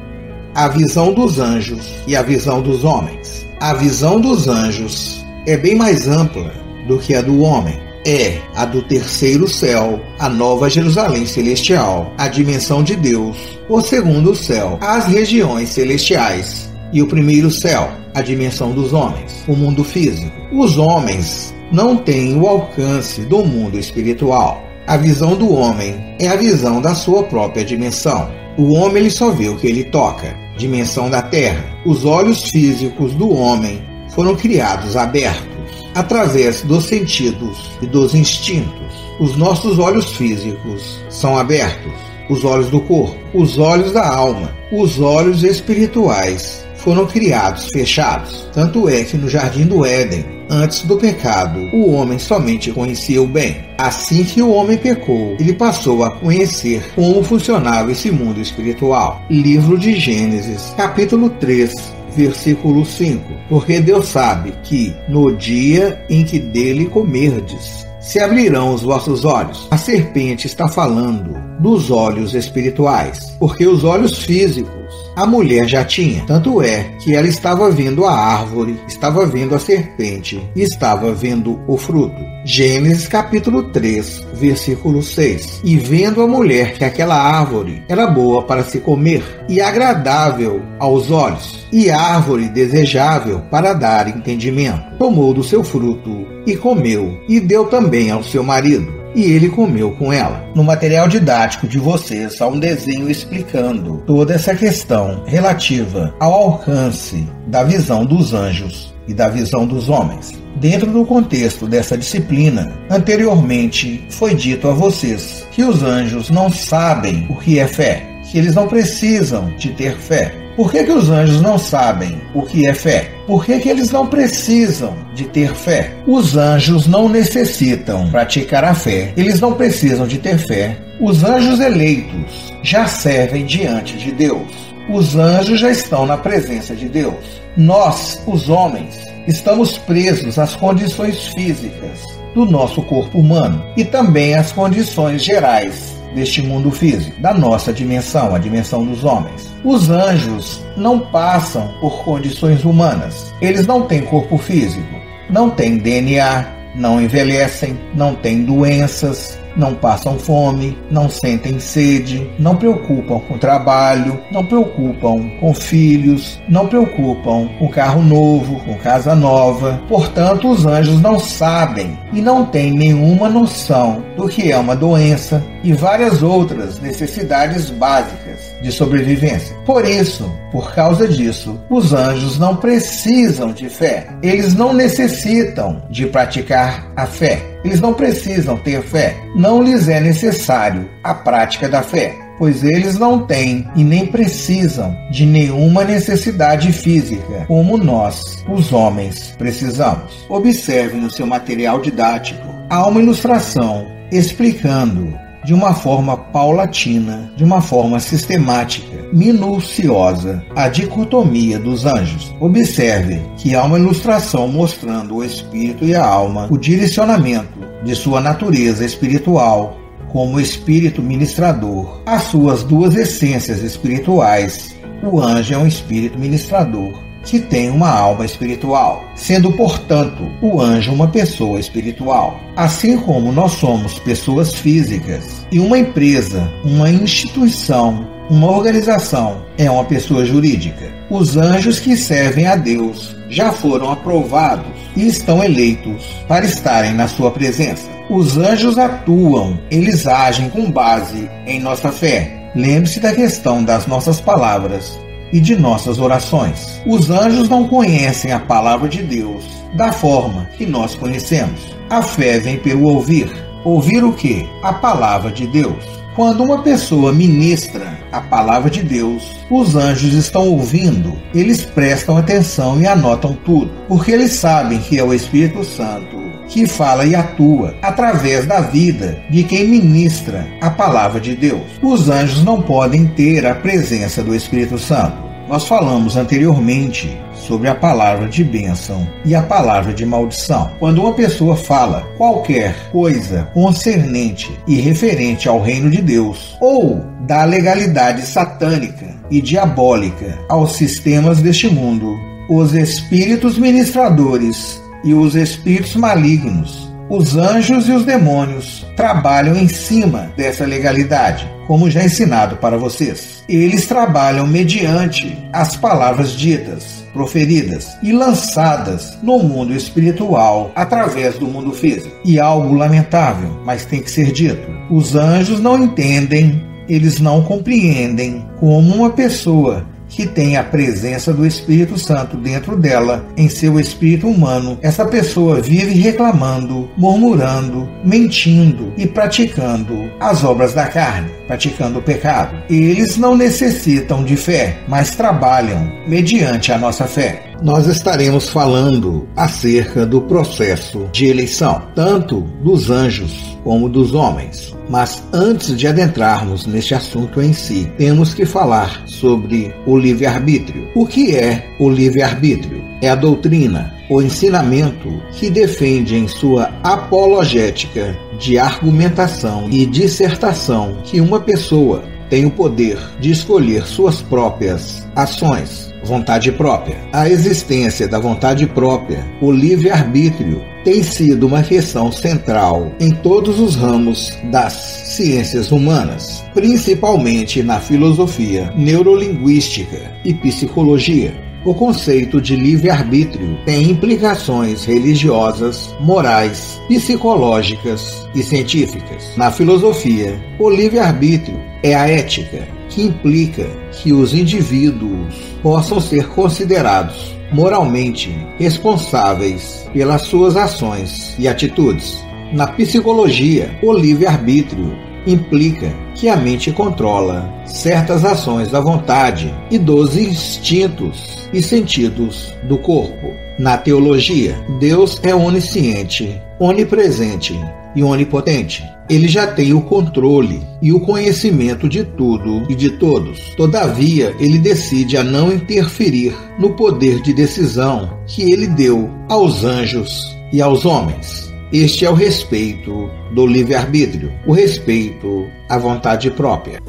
A visão dos anjos e a visão dos homens. A visão dos anjos é bem mais ampla do que a do homem. É a do terceiro céu, a nova Jerusalém celestial, a dimensão de Deus, o segundo céu, as regiões celestiais, e o primeiro céu, a dimensão dos homens, o mundo físico. Os homens não têm o alcance do mundo espiritual. A visão do homem é a visão da sua própria dimensão. O homem ele só vê o que ele toca, dimensão da terra. Os olhos físicos do homem foram criados abertos, através dos sentidos e dos instintos. Os nossos olhos físicos são abertos, os olhos do corpo, os olhos da alma, os olhos espirituais foram criados fechados. Tanto é que no jardim do Éden, antes do pecado, o homem somente conhecia o bem. Assim que o homem pecou, ele passou a conhecer como funcionava esse mundo espiritual. Livro de Gênesis, capítulo 3, versículo 5. Porque Deus sabe que no dia em que dele comerdes, se abrirão os vossos olhos. A serpente está falando dos olhos espirituais, porque os olhos físicos a mulher já tinha. Tanto é que ela estava vendo a árvore, estava vendo a serpente e estava vendo o fruto. Gênesis capítulo 3, versículo 6. E vendo a mulher que aquela árvore era boa para se comer e agradável aos olhos, e árvore desejável para dar entendimento, tomou do seu fruto e comeu, e deu também ao seu marido, e ele comeu com ela. No material didático de vocês há um desenho explicando toda essa questão relativa ao alcance da visão dos anjos e da visão dos homens. Dentro do contexto dessa disciplina, anteriormente foi dito a vocês que os anjos não sabem o que é fé, que eles não precisam de ter fé, Por que os anjos não sabem o que é fé? Por que eles não precisam de ter fé? Os anjos não necessitam praticar a fé. Eles não precisam de ter fé. Os anjos eleitos já servem diante de Deus. Os anjos já estão na presença de Deus. Nós, os homens, estamos presos às condições físicas do nosso corpo humano e também às condições gerais deste mundo físico, da nossa dimensão, a dimensão dos homens. Os anjos não passam por condições humanas. Eles não têm corpo físico, não têm DNA, não envelhecem, não têm doenças, não passam fome, não sentem sede, não preocupam com trabalho, não preocupam com filhos, não preocupam com carro novo, com casa nova. Portanto, os anjos não sabem e não têm nenhuma noção do que é uma doença e várias outras necessidades básicas de sobrevivência. Por isso, por causa disso, os anjos não precisam de fé. Eles não necessitam de praticar a fé. Eles não precisam ter fé. Não lhes é necessário a prática da fé, pois eles não têm e nem precisam de nenhuma necessidade física, como nós, os homens, precisamos. Observe no seu material didático, há uma ilustração explicando de uma forma paulatina, de uma forma sistemática, minuciosa, a dicotomia dos anjos. Observe que há uma ilustração mostrando o espírito e a alma, o direcionamento de sua natureza espiritual como espírito ministrador, as suas duas essências espirituais. O anjo é um espírito ministrador que tem uma alma espiritual, sendo, portanto, o anjo uma pessoa espiritual. Assim como nós somos pessoas físicas e uma empresa, uma instituição, uma organização é uma pessoa jurídica, os anjos que servem a Deus já foram aprovados e estão eleitos para estarem na sua presença. Os anjos atuam, eles agem com base em nossa fé. Lembre-se da questão das nossas palavras e de nossas orações. Os anjos não conhecem a palavra de Deus da forma que nós conhecemos. A fé vem pelo ouvir. Ouvir o quê? A palavra de Deus. Quando uma pessoa ministra a palavra de Deus, os anjos estão ouvindo, eles prestam atenção e anotam tudo, porque eles sabem que é o Espírito Santo que fala e atua através da vida de quem ministra a palavra de Deus. Os anjos não podem ter a presença do Espírito Santo. Nós falamos anteriormente sobre a palavra de bênção e a palavra de maldição. Quando uma pessoa fala qualquer coisa concernente e referente ao reino de Deus, ou da legalidade satânica e diabólica aos sistemas deste mundo, os espíritos ministradores e os espíritos malignos, os anjos e os demônios trabalham em cima dessa legalidade, como já ensinado para vocês. Eles trabalham mediante as palavras ditas, proferidas e lançadas no mundo espiritual através do mundo físico. E algo lamentável, mas tem que ser dito: os anjos não entendem, eles não compreendem como uma pessoa que tem a presença do Espírito Santo dentro dela, em seu espírito humano, essa pessoa vive reclamando, murmurando, mentindo e praticando as obras da carne, praticando o pecado. Eles não necessitam de fé, mas trabalham mediante a nossa fé. Nós estaremos falando acerca do processo de eleição, tanto dos anjos como dos homens. Mas antes de adentrarmos neste assunto em si, temos que falar sobre o livre-arbítrio. O que é o livre-arbítrio? É a doutrina, o ensinamento que defende em sua apologética de argumentação e dissertação que uma pessoa tem o poder de escolher suas próprias ações, vontade própria. A existência da vontade própria, o livre-arbítrio, tem sido uma questão central em todos os ramos das ciências humanas, principalmente na filosofia, neurolinguística e psicologia. O conceito de livre-arbítrio tem implicações religiosas, morais, psicológicas e científicas. Na filosofia, o livre-arbítrio é a ética, que implica que os indivíduos possam ser considerados moralmente responsáveis pelas suas ações e atitudes. Na psicologia, o livre-arbítrio implica que a mente controla certas ações da vontade e dos instintos e sentidos do corpo. Na teologia, Deus é onisciente, onipresente e onipotente. Ele já tem o controle e o conhecimento de tudo e de todos. Todavia, ele decide a não interferir no poder de decisão que ele deu aos anjos e aos homens. Este é o respeito do livre-arbítrio, o respeito à vontade própria.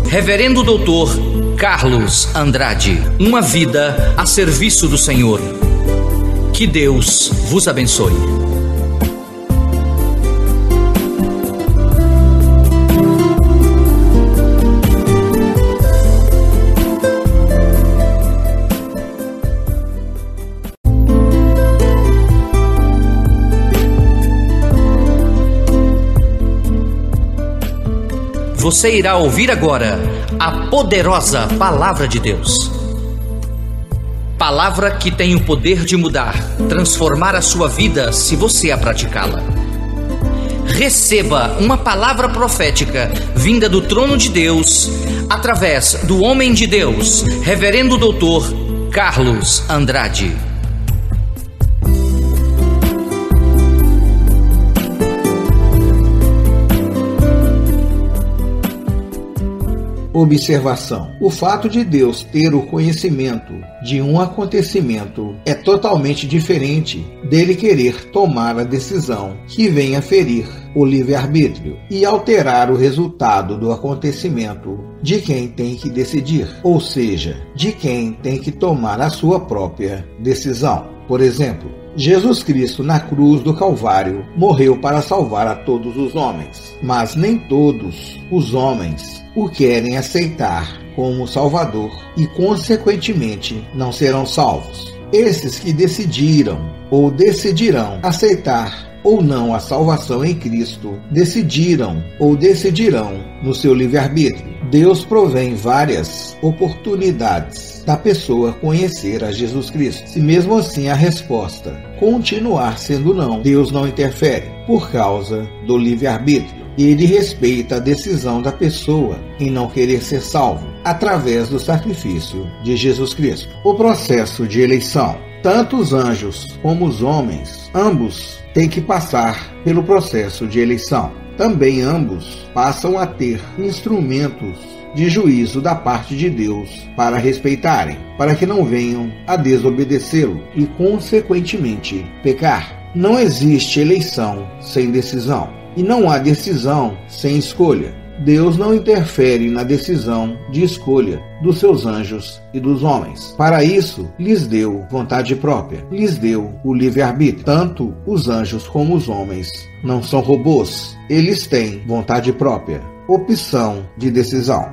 Reverendo Doutor Carlos Andrade, uma vida a serviço do Senhor. Que Deus vos abençoe. Você irá ouvir agora a poderosa Palavra de Deus. Palavra que tem o poder de mudar, transformar a sua vida se você a praticá-la. Receba uma palavra profética vinda do trono de Deus, através do homem de Deus, Reverendo Doutor Carlos Andrade. Observação: o fato de Deus ter o conhecimento de um acontecimento é totalmente diferente dele querer tomar a decisão que venha ferir o livre-arbítrio e alterar o resultado do acontecimento de quem tem que decidir, ou seja, de quem tem que tomar a sua própria decisão. Por exemplo, Jesus Cristo na cruz do Calvário morreu para salvar a todos os homens, mas nem todos os homens o querem aceitar como Salvador e, consequentemente, não serão salvos. Esses que decidiram ou decidirão aceitar ou não a salvação em Cristo, decidiram ou decidirão no seu livre-arbítrio. Deus provém várias oportunidades da pessoa conhecer a Jesus Cristo. Se mesmo assim a resposta continuar sendo não, Deus não interfere por causa do livre-arbítrio. Ele respeita a decisão da pessoa em não querer ser salvo através do sacrifício de Jesus Cristo. O processo de eleição. Tanto os anjos como os homens, ambos têm que passar pelo processo de eleição. Também ambos passam a ter instrumentos de juízo da parte de Deus para respeitarem, para que não venham a desobedecê-lo e, consequentemente, pecar. Não existe eleição sem decisão. E não há decisão sem escolha. Deus não interfere na decisão de escolha dos seus anjos e dos homens. Para isso, lhes deu vontade própria, lhes deu o livre-arbítrio. Tanto os anjos como os homens não são robôs. Eles têm vontade própria, opção de decisão.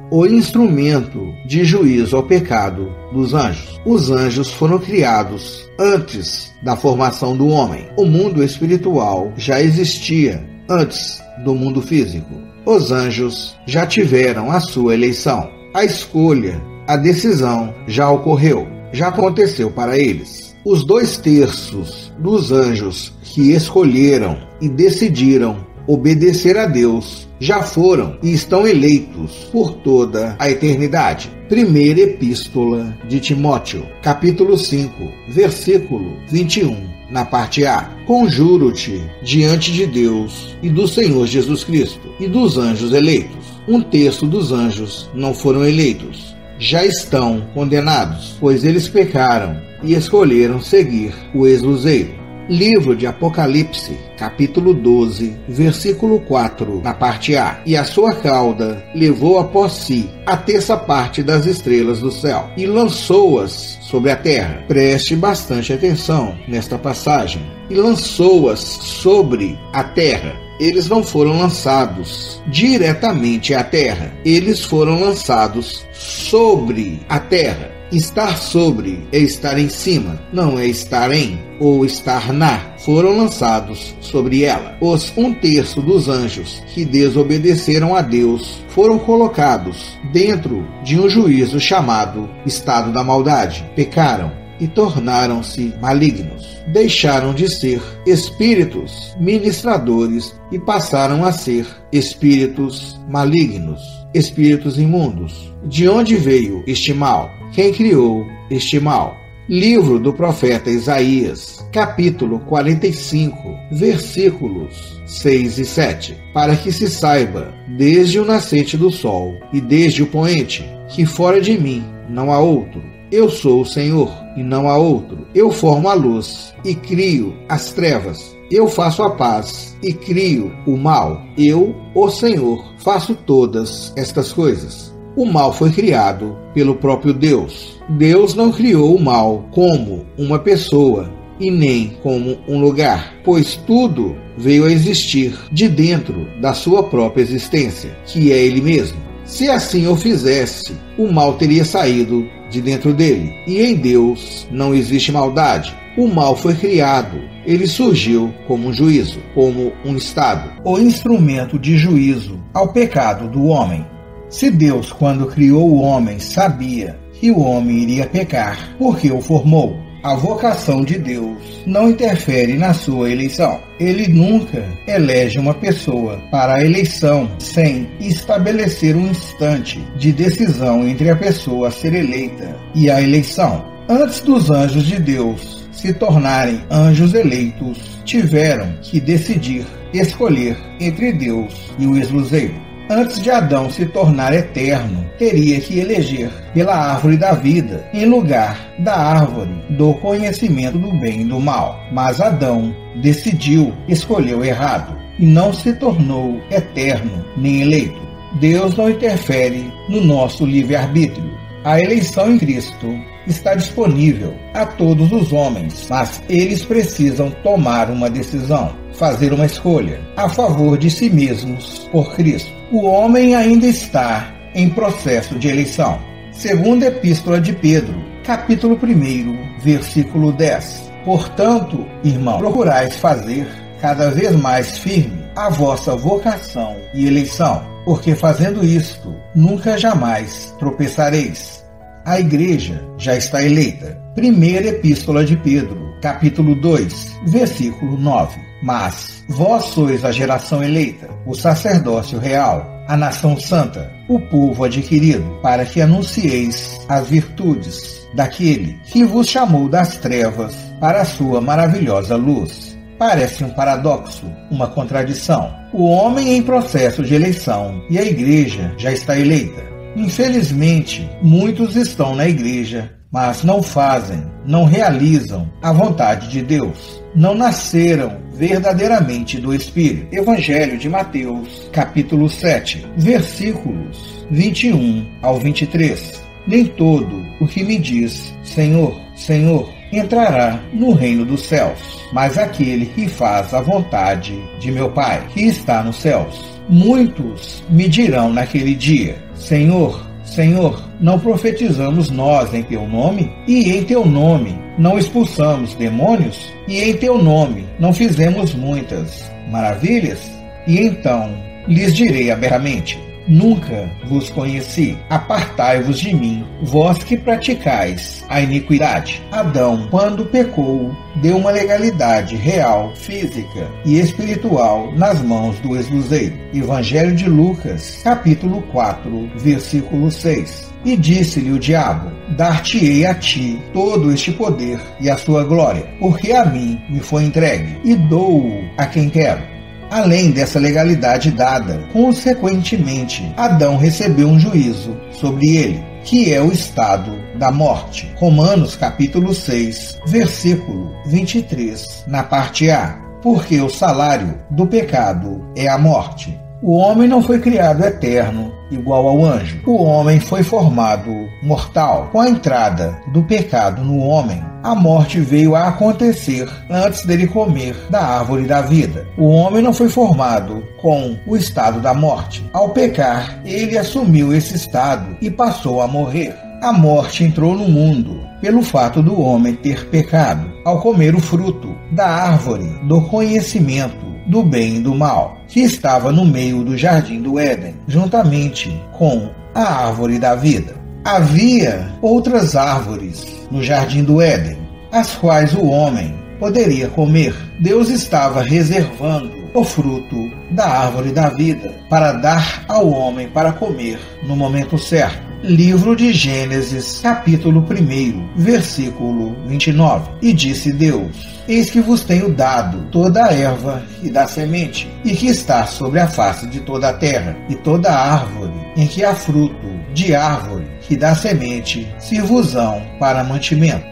O instrumento de juízo ao pecado dos anjos. Os anjos foram criados antes da formação do homem. O mundo espiritual já existia antes do mundo físico. Os anjos já tiveram a sua eleição. A escolha, a decisão já ocorreu, já aconteceu para eles. Os 2/3 dos anjos que escolheram e decidiram obedecer a Deus já foram e estão eleitos por toda a eternidade. Primeira Epístola de Timóteo, capítulo 5, versículo 21. Na parte A: conjuro-te diante de Deus e do Senhor Jesus Cristo e dos anjos eleitos. 1/3 dos anjos não foram eleitos, já estão condenados, pois eles pecaram e escolheram seguir o ex-luzeiro. Livro de Apocalipse, capítulo 12, versículo 4, na parte A. E a sua cauda levou após si a 1/3 parte das estrelas do céu e lançou-as sobre a terra. Preste bastante atenção nesta passagem. E lançou-as sobre a terra. Eles não foram lançados diretamente à terra. Eles foram lançados sobre a terra. Estar sobre é estar em cima, não é estar em ou estar na. Foram lançados sobre ela. Os 1/3 dos anjos que desobedeceram a Deus foram colocados dentro de um juízo chamado estado da maldade. Pecaram e tornaram-se malignos. Deixaram de ser espíritos ministradores e passaram a ser espíritos malignos, espíritos imundos. De onde veio este mal? Quem criou este mal? Livro do profeta Isaías, capítulo 45, versículos 6 e 7. Para que se saiba, desde o nascente do sol e desde o poente, que fora de mim não há outro. Eu sou o Senhor, e não há outro. Eu formo a luz e crio as trevas. Eu faço a paz e crio o mal. Eu, o Senhor, faço todas estas coisas. O mal foi criado pelo próprio Deus. Deus não criou o mal como uma pessoa e nem como um lugar, pois tudo veio a existir de dentro da sua própria existência, que é Ele mesmo. Se assim o fizesse, o mal teria saído de dentro dele, e em Deus não existe maldade. O mal foi criado, ele surgiu como um juízo, como um estado, o instrumento de juízo ao pecado do homem. Se Deus, quando criou o homem, sabia que o homem iria pecar, porque o formou, a vocação de Deus não interfere na sua eleição. Ele nunca elege uma pessoa para a eleição sem estabelecer um instante de decisão entre a pessoa a ser eleita e a eleição. Antes dos anjos de Deus se tornarem anjos eleitos, tiveram que decidir, escolher entre Deus e o ex-luzeiro. Antes de Adão se tornar eterno, teria que eleger pela árvore da vida, em lugar da árvore do conhecimento do bem e do mal. Mas Adão decidiu, escolheu errado, e não se tornou eterno nem eleito. Deus não interfere no nosso livre-arbítrio. A eleição em Cristo está disponível a todos os homens, mas eles precisam tomar uma decisão, fazer uma escolha a favor de si mesmos por Cristo. O homem ainda está em processo de eleição. Segunda Epístola de Pedro, capítulo 1, versículo 10. Portanto, irmãos, procurais fazer cada vez mais firme a vossa vocação e eleição, porque fazendo isto, nunca jamais tropeçareis. A igreja já está eleita. Primeira Epístola de Pedro, capítulo 2, versículo 9. Mas vós sois a geração eleita, o sacerdócio real, a nação santa, o povo adquirido, para que anuncieis as virtudes daquele que vos chamou das trevas para a sua maravilhosa luz. Parece um paradoxo, uma contradição. O homem em processo de eleição e a igreja já está eleita. Infelizmente, muitos estão na igreja, mas não fazem, não realizam a vontade de Deus. Não nasceram verdadeiramente do Espírito. Evangelho de Mateus, capítulo 7, versículos 21 ao 23. Nem todo o que me diz, Senhor, Senhor, entrará no reino dos céus, mas aquele que faz a vontade de meu Pai, que está nos céus. Muitos me dirão naquele dia, Senhor, Senhor, não profetizamos nós em teu nome? E em teu nome não expulsamos demônios? E em teu nome não fizemos muitas maravilhas? E então lhes direi abertamente, nunca vos conheci. Apartai-vos de mim, vós que praticais a iniquidade. Adão, quando pecou, deu uma legalidade real, física e espiritual nas mãos do ex-luzeiro. Evangelho de Lucas, capítulo 4, versículo 6. E disse-lhe o diabo, dar-te-ei a ti todo este poder e a sua glória, porque a mim me foi entregue, e dou-o a quem quero. Além dessa legalidade dada, consequentemente, Adão recebeu um juízo sobre ele, que é o estado da morte. Romanos capítulo 6, versículo 23, na parte A. Porque o salário do pecado é a morte. O homem não foi criado eterno, igual ao anjo. O homem foi formado mortal. Com a entrada do pecado no homem, a morte veio a acontecer antes dele comer da árvore da vida. O homem não foi formado com o estado da morte. Ao pecar, ele assumiu esse estado e passou a morrer. A morte entrou no mundo pelo fato do homem ter pecado, ao comer o fruto da árvore do conhecimento do bem e do mal, que estava no meio do jardim do Éden, juntamente com a árvore da vida. Havia outras árvores no jardim do Éden, as quais o homem poderia comer. Deus estava reservando o fruto da árvore da vida para dar ao homem para comer no momento certo. Livro de Gênesis, capítulo 1, versículo 29. E disse Deus: Eis que vos tenho dado toda a erva que dá semente, e que está sobre a face de toda a terra, e toda árvore em que há fruto de árvore que dá semente, sirvos-ão para mantimento.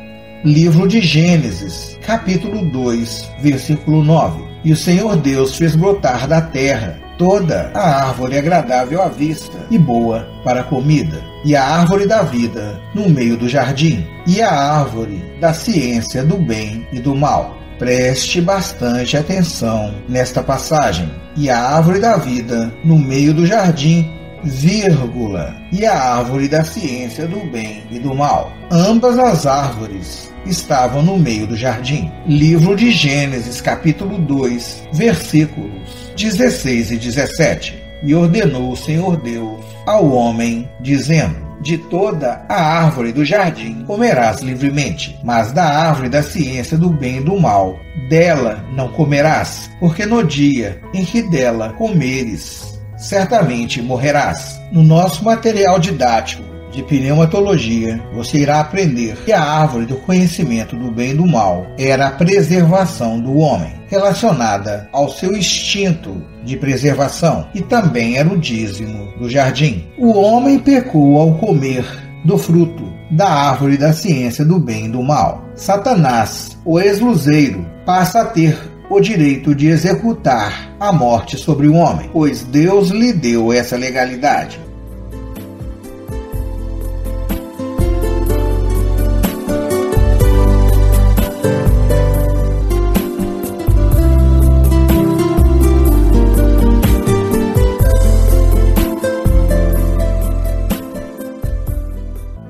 Livro de Gênesis, capítulo 2, versículo 9. E o Senhor Deus fez brotar da terra toda a árvore agradável à vista e boa para a comida, e a árvore da vida no meio do jardim, e a árvore da ciência do bem e do mal. Preste bastante atenção nesta passagem. E a árvore da vida no meio do jardim, vírgula, e a árvore da ciência do bem e do mal. Ambas as árvores estavam no meio do jardim. Livro de Gênesis, capítulo 2, versículos 16 e 17. E ordenou o Senhor Deus ao homem, dizendo: De toda a árvore do jardim comerás livremente, mas da árvore da ciência do bem e do mal, dela não comerás, porque no dia em que dela comeres, certamente morrerás. No nosso material didático de pneumatologia, você irá aprender que a árvore do conhecimento do bem e do mal era a preservação do homem, relacionada ao seu instinto de preservação, e também era o dízimo do jardim. O homem pecou ao comer do fruto da árvore da ciência do bem e do mal. Satanás, o ex-luzeiro, passa a ter o direito de executar a morte sobre o homem, pois Deus lhe deu essa legalidade.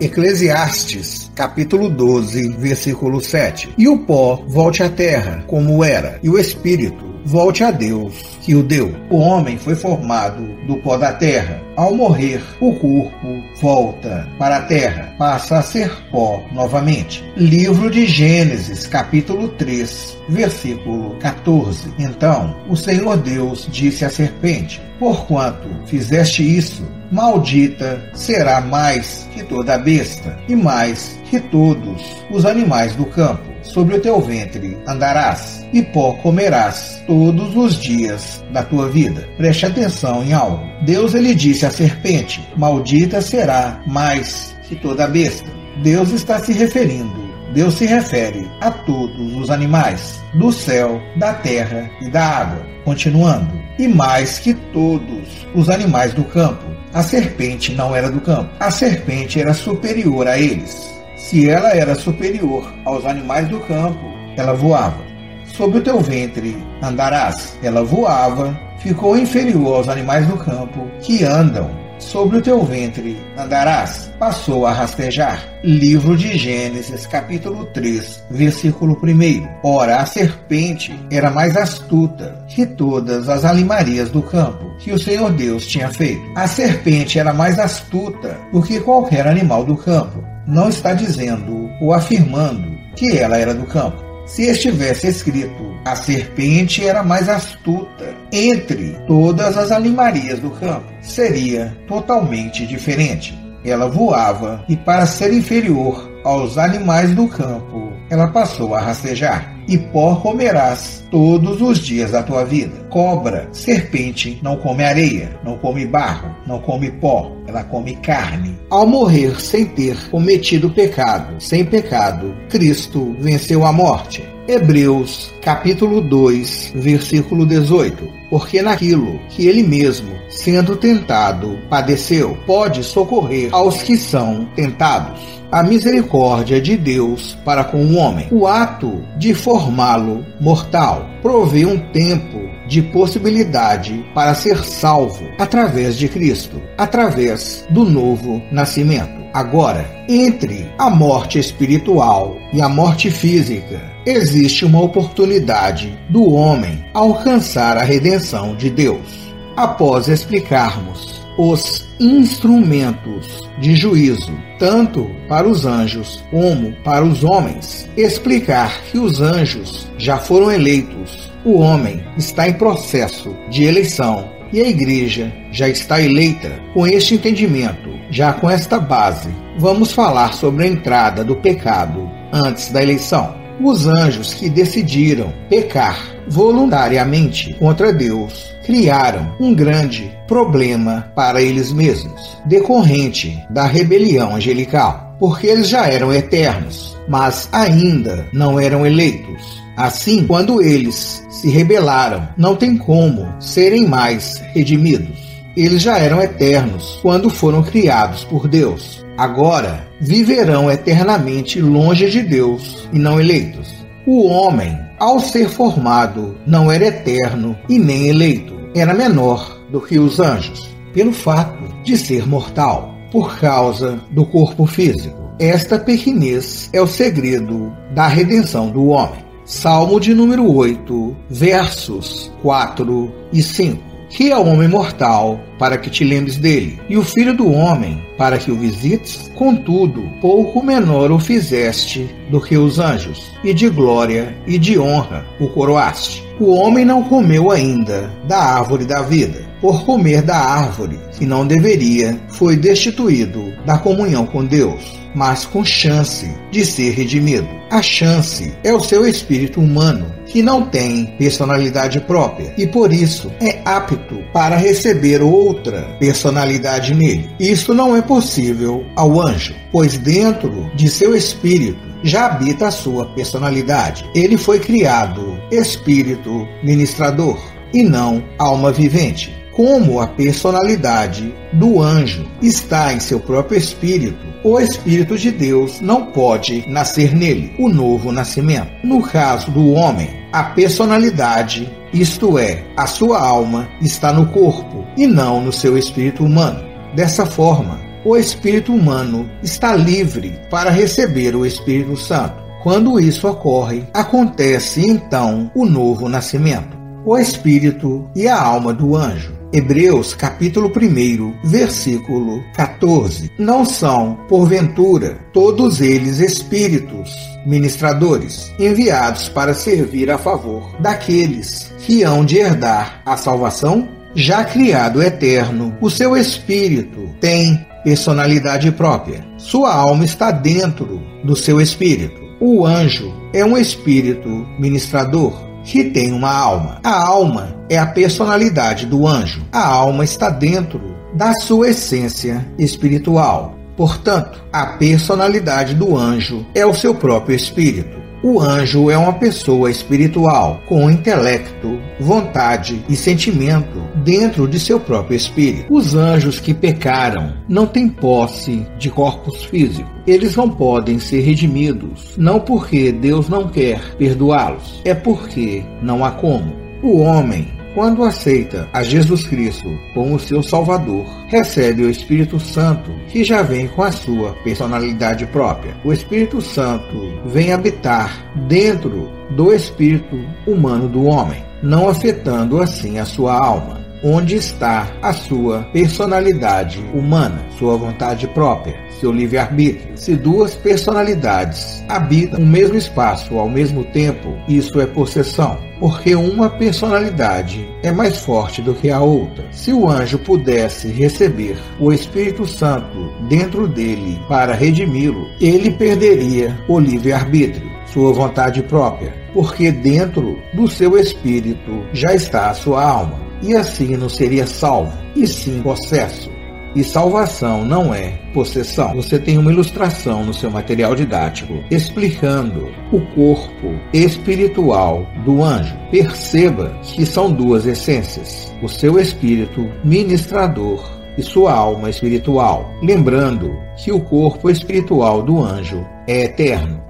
Eclesiastes, capítulo 12, versículo 7. E o pó volte à terra, como era, e o espírito volte a Deus, que o deu. O homem foi formado do pó da terra. Ao morrer, o corpo volta para a terra, passa a ser pó novamente. Livro de Gênesis, capítulo 3, versículo 14. Então, o Senhor Deus disse à serpente: Porquanto fizeste isso, maldita será mais que toda a besta, e mais que todos os animais do campo. Sobre o teu ventre andarás, e pó comerás todos os dias da tua vida. Preste atenção em algo. Deus ele disse à serpente: maldita será mais que toda a besta. Deus está se referindo, Deus se refere a todos os animais do céu, da terra e da água. Continuando, e mais que todos os animais do campo. A serpente não era do campo. A serpente era superior a eles. Se ela era superior aos animais do campo, ela voava. Sobre o teu ventre andarás. Ela voava, ficou inferior aos animais do campo que andam. Sobre o teu ventre andarás. Passou a rastejar. Livro de Gênesis, capítulo 3, versículo 1. Ora, a serpente era mais astuta que todas as animarias do campo que o Senhor Deus tinha feito. A serpente era mais astuta do que qualquer animal do campo. Não está dizendo ou afirmando que ela era do campo. Se estivesse escrito, a serpente era mais astuta entre todas as animarias do campo, seria totalmente diferente. Ela voava e, para ser inferior aos animais do campo, ela passou a rastejar. E pó comerás todos os dias da tua vida. Cobra, serpente, não come areia, não come barro, não come pó, ela come carne. Ao morrer sem ter cometido pecado, sem pecado, Cristo venceu a morte. Hebreus, capítulo 2, versículo 18. Porque naquilo que ele mesmo, sendo tentado, padeceu, pode socorrer aos que são tentados. A misericórdia de Deus para com o homem. O ato de formá-lo mortal provê um tempo de possibilidade para ser salvo através de Cristo, através do novo nascimento. Agora, entre a morte espiritual e a morte física, existe uma oportunidade do homem alcançar a redenção de Deus. Após explicarmos os instrumentos de juízo, tanto para os anjos como para os homens. Explicar que os anjos já foram eleitos, o homem está em processo de eleição e a igreja já está eleita. Com este entendimento, já com esta base, vamos falar sobre a entrada do pecado antes da eleição. Os anjos que decidiram pecar voluntariamente contra Deus criaram um grande problema para eles mesmos, decorrente da rebelião angelical, porque eles já eram eternos, mas ainda não eram eleitos. Assim, quando eles se rebelaram, não tem como serem mais redimidos. Eles já eram eternos quando foram criados por Deus. Agora, viverão eternamente longe de Deus e não eleitos. O homem, ao ser formado, não era eterno e nem eleito. Era menor do que os anjos, pelo fato de ser mortal, por causa do corpo físico. Esta pequenez é o segredo da redenção do homem. Salmo de número 8, versos 4 e 5. Que é o homem mortal, para que te lembres dele, e o filho do homem, para que o visites? Contudo, pouco menor o fizeste do que os anjos, e de glória e de honra o coroaste. O homem não comeu ainda da árvore da vida. Por comer da árvore que não deveria, foi destituído da comunhão com Deus, mas com chance de ser redimido. A chance é o seu espírito humano, que não tem personalidade própria e por isso é apto para receber outra personalidade nele. Isso não é possível ao anjo, pois dentro de seu espírito já habita a sua personalidade. Ele foi criado espírito ministrador e não alma vivente. Como a personalidade do anjo está em seu próprio espírito, o Espírito de Deus não pode nascer nele, o novo nascimento. No caso do homem, a personalidade, isto é, a sua alma, está no corpo e não no seu espírito humano. Dessa forma, o espírito humano está livre para receber o Espírito Santo. Quando isso ocorre, acontece então o novo nascimento. O espírito e a alma do anjo. Hebreus capítulo 1, versículo 14. Não são, porventura, todos eles espíritos ministradores, enviados para servir a favor daqueles que hão de herdar a salvação? Já criado eterno, o seu espírito tem personalidade própria. Sua alma está dentro do seu espírito. O anjo é um espírito ministrador que tem uma alma. A alma é a personalidade do anjo. A alma está dentro da sua essência espiritual. Portanto, a personalidade do anjo é o seu próprio espírito. O anjo é uma pessoa espiritual, com intelecto, vontade e sentimento dentro de seu próprio espírito. Os anjos que pecaram não têm posse de corpos físicos. Eles não podem ser redimidos, não porque Deus não quer perdoá-los, é porque não há como. O homem, quando aceita a Jesus Cristo como seu Salvador, recebe o Espírito Santo, que já vem com a sua personalidade própria. O Espírito Santo vem habitar dentro do espírito humano do homem, não afetando assim a sua alma, onde está a sua personalidade humana, sua vontade própria, seu livre-arbítrio. Se duas personalidades habitam no mesmo espaço ao mesmo tempo, isso é possessão, porque uma personalidade é mais forte do que a outra. Se o anjo pudesse receber o Espírito Santo dentro dele para redimi-lo, ele perderia o livre-arbítrio, sua vontade própria, porque dentro do seu espírito já está a sua alma, e assim não seria salvo, e sim possesso. E salvação não é possessão. Você tem uma ilustração no seu material didático explicando o corpo espiritual do anjo. Perceba que são duas essências: o seu espírito ministrador e sua alma espiritual. Lembrando que o corpo espiritual do anjo é eterno.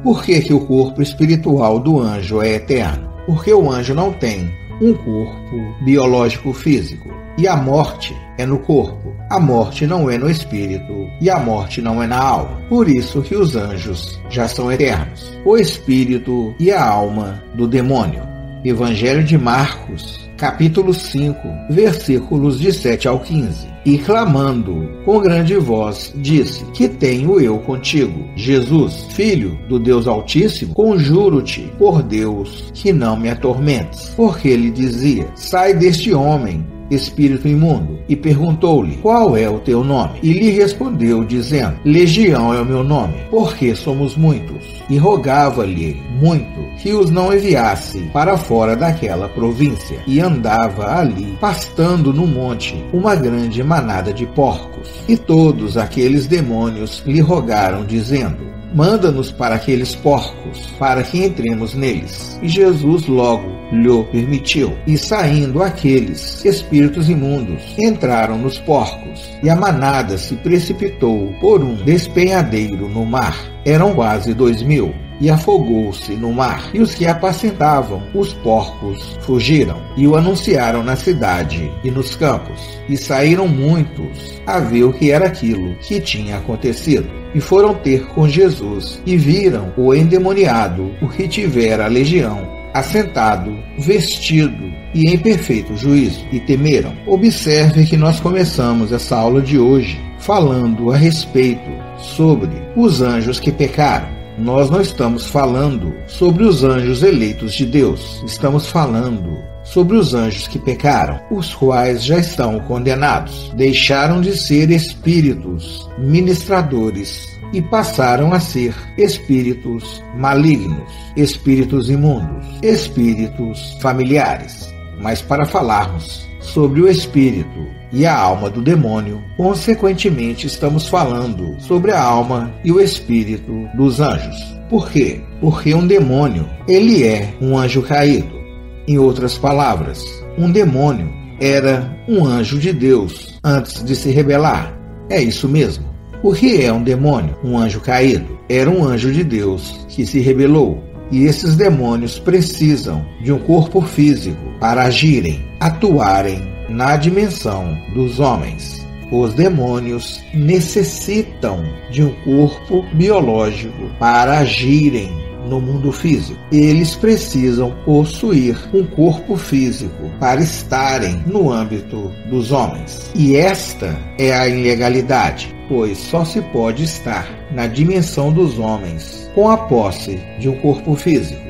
Por que o corpo espiritual do anjo é eterno? Porque o anjo não tem um corpo biológico físico. E a morte é no corpo. A morte não é no espírito e a morte não é na alma. Por isso que os anjos já são eternos. O espírito e a alma do demônio. Evangelho de Marcos, capítulo 5, versículos de 7 ao 15. E clamando com grande voz, disse: Que tenho eu contigo, Jesus, Filho do Deus Altíssimo? Conjuro-te, por Deus, que não me atormentes. Porque ele dizia: Sai deste homem, espírito imundo. E perguntou-lhe: Qual é o teu nome? E lhe respondeu, dizendo: Legião é o meu nome, porque somos muitos. E rogava-lhe muito que os não enviasse para fora daquela província. E andava ali, pastando no monte, uma grande manada de porcos. E todos aqueles demônios lhe rogaram, dizendo: Manda-nos para aqueles porcos, para que entremos neles. E Jesus logo lhe permitiu. E saindo aqueles espíritos imundos, entraram nos porcos, e a manada se precipitou por um despenhadeiro no mar. Eram quase 2.000. E afogou-se no mar. E os que apacentavam os porcos fugiram, e o anunciaram na cidade e nos campos. E saíram muitos a ver o que era aquilo que tinha acontecido. E foram ter com Jesus, e viram o endemoniado, o que tivera a legião, assentado, vestido e em perfeito juízo, e temeram. Observe que nós começamos essa aula de hoje falando a respeito sobre os anjos que pecaram. Nós não estamos falando sobre os anjos eleitos de Deus, estamos falando sobre os anjos que pecaram, os quais já estão condenados, deixaram de ser espíritos ministradores e passaram a ser espíritos malignos, espíritos imundos, espíritos familiares. Mas para falarmos sobre o espírito e a alma do demônio, consequentemente estamos falando sobre a alma e o espírito dos anjos. Por quê? Porque um demônio, ele é um anjo caído. Em outras palavras, um demônio era um anjo de Deus antes de se rebelar. É isso mesmo. O que é um demônio? Um anjo caído. Era um anjo de Deus que se rebelou. E esses demônios precisam de um corpo físico para agirem, atuarem na dimensão dos homens. Os demônios necessitam de um corpo biológico para agirem no mundo físico. Eles precisam possuir um corpo físico para estarem no âmbito dos homens. E esta é a ilegalidade, pois só se pode estar na dimensão dos homens com a posse de um corpo físico.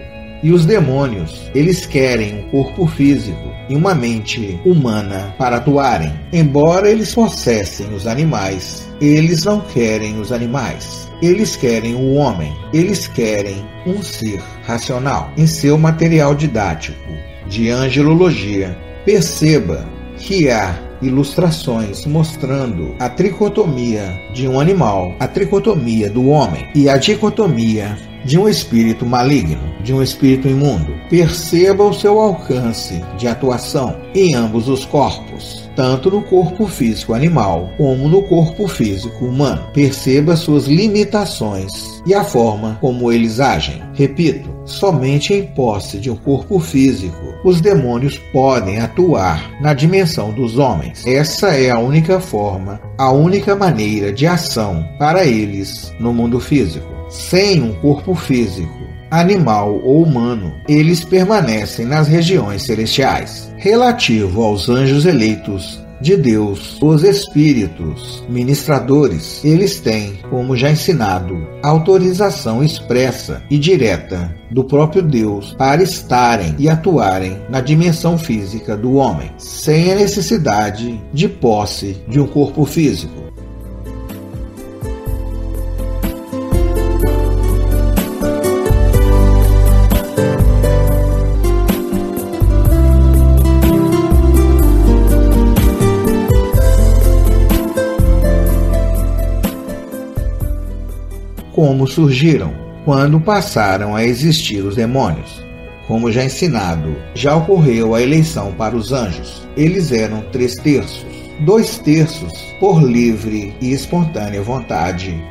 E os demônios, eles querem um corpo físico e uma mente humana para atuarem. Embora eles possessem os animais, eles não querem os animais. Eles querem o homem. Eles querem um ser racional. Em seu material didático de angelologia, perceba que há ilustrações mostrando a tricotomia de um animal, a tricotomia do homem e a dicotomia de um espírito maligno, de um espírito imundo. Perceba o seu alcance de atuação em ambos os corpos, tanto no corpo físico animal como no corpo físico humano. Perceba suas limitações e a forma como eles agem. Repito, somente em posse de um corpo físico os demônios podem atuar na dimensão dos homens. Essa é a única forma, a única maneira de ação para eles no mundo físico. Sem um corpo físico, animal ou humano, eles permanecem nas regiões celestiais. Relativo aos anjos eleitos de Deus, os espíritos ministradores, eles têm, como já ensinado, autorização expressa e direta do próprio Deus para estarem e atuarem na dimensão física do homem, sem a necessidade de posse de um corpo físico. Como surgiram? Quando passaram a existir os demônios. Como já ensinado, já ocorreu a eleição para os anjos. Eles eram 3/3. 2/3, por livre e espontânea vontade,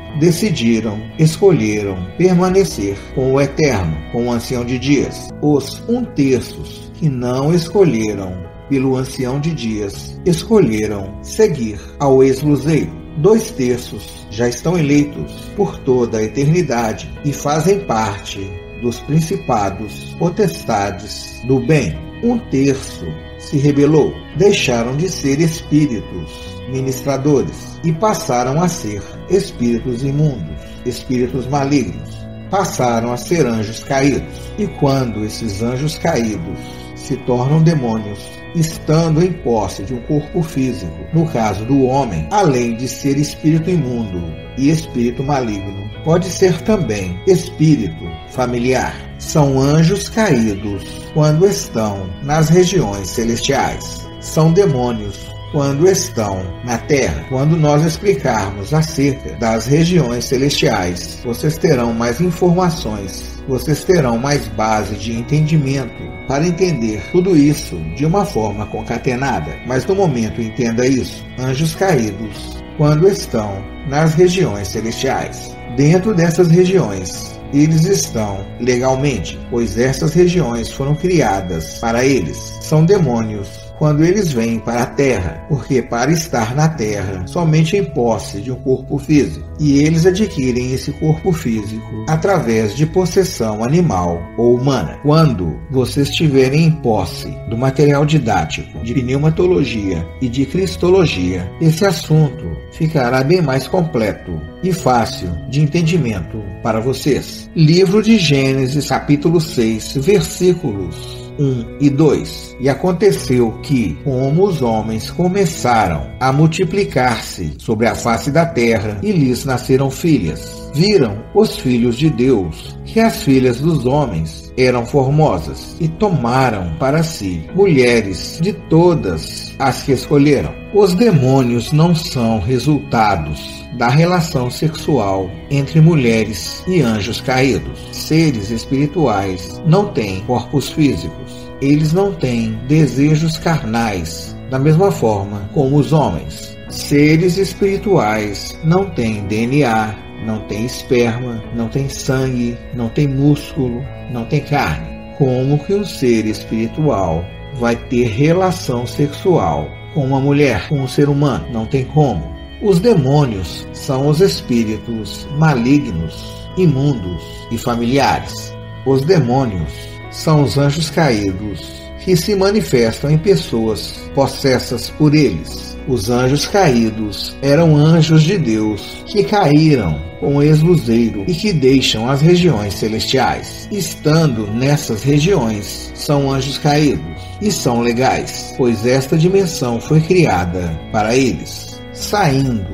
escolheram permanecer com o Eterno, com o Ancião de Dias. Os 1/3 que não escolheram pelo Ancião de Dias, escolheram seguir ao ex-luzeiro. 2/3 já estão eleitos por toda a eternidade e fazem parte dos principados, potestades do bem. 1/3 se rebelou, deixaram de ser espíritos ministradores e passaram a ser espíritos imundos, espíritos malignos. Passaram a ser anjos caídos. E quando esses anjos caídos se tornam demônios, estando em posse de um corpo físico, no caso do homem, além de ser espírito imundo e espírito maligno, pode ser também espírito familiar. São anjos caídos quando estão nas regiões celestiais. São demônios quando estão na Terra. Quando nós explicarmos acerca das regiões celestiais, vocês terão mais informações, vocês terão mais base de entendimento para entender tudo isso de uma forma concatenada. Mas no momento entenda isso: anjos caídos quando estão nas regiões celestiais. Dentro dessas regiões, eles estão legalmente, pois essas regiões foram criadas para eles. São demônios quando eles vêm para a Terra, porque para estar na Terra, somente em posse de um corpo físico, e eles adquirem esse corpo físico através de possessão animal ou humana. Quando vocês estiverem em posse do material didático de pneumatologia e de cristologia, esse assunto ficará bem mais completo e fácil de entendimento para vocês. Livro de Gênesis, capítulo 6, versículos 1 e 2. E aconteceu que, como os homens começaram a multiplicar-se sobre a face da terra, e lhes nasceram filhas, viram os filhos de Deus que as filhas dos homens eram formosas, e tomaram para si mulheres de todas as que escolheram. Os demônios não são resultados da relação sexual entre mulheres e anjos caídos. Seres espirituais não têm corpos físicos. Eles não têm desejos carnais da mesma forma como os homens. Seres espirituais não têm DNA, não tem esperma, não tem sangue, não tem músculo, não tem carne. Como que um ser espiritual vai ter relação sexual com uma mulher, com um ser humano? Não tem como. Os demônios são os espíritos malignos, imundos e familiares. Os demônios são os anjos caídos que se manifestam em pessoas possessas por eles. Os anjos caídos eram anjos de Deus que caíram com o ex-luzeiro e que deixam as regiões celestiais. Estando nessas regiões, são anjos caídos e são legais, pois esta dimensão foi criada para eles. Saindo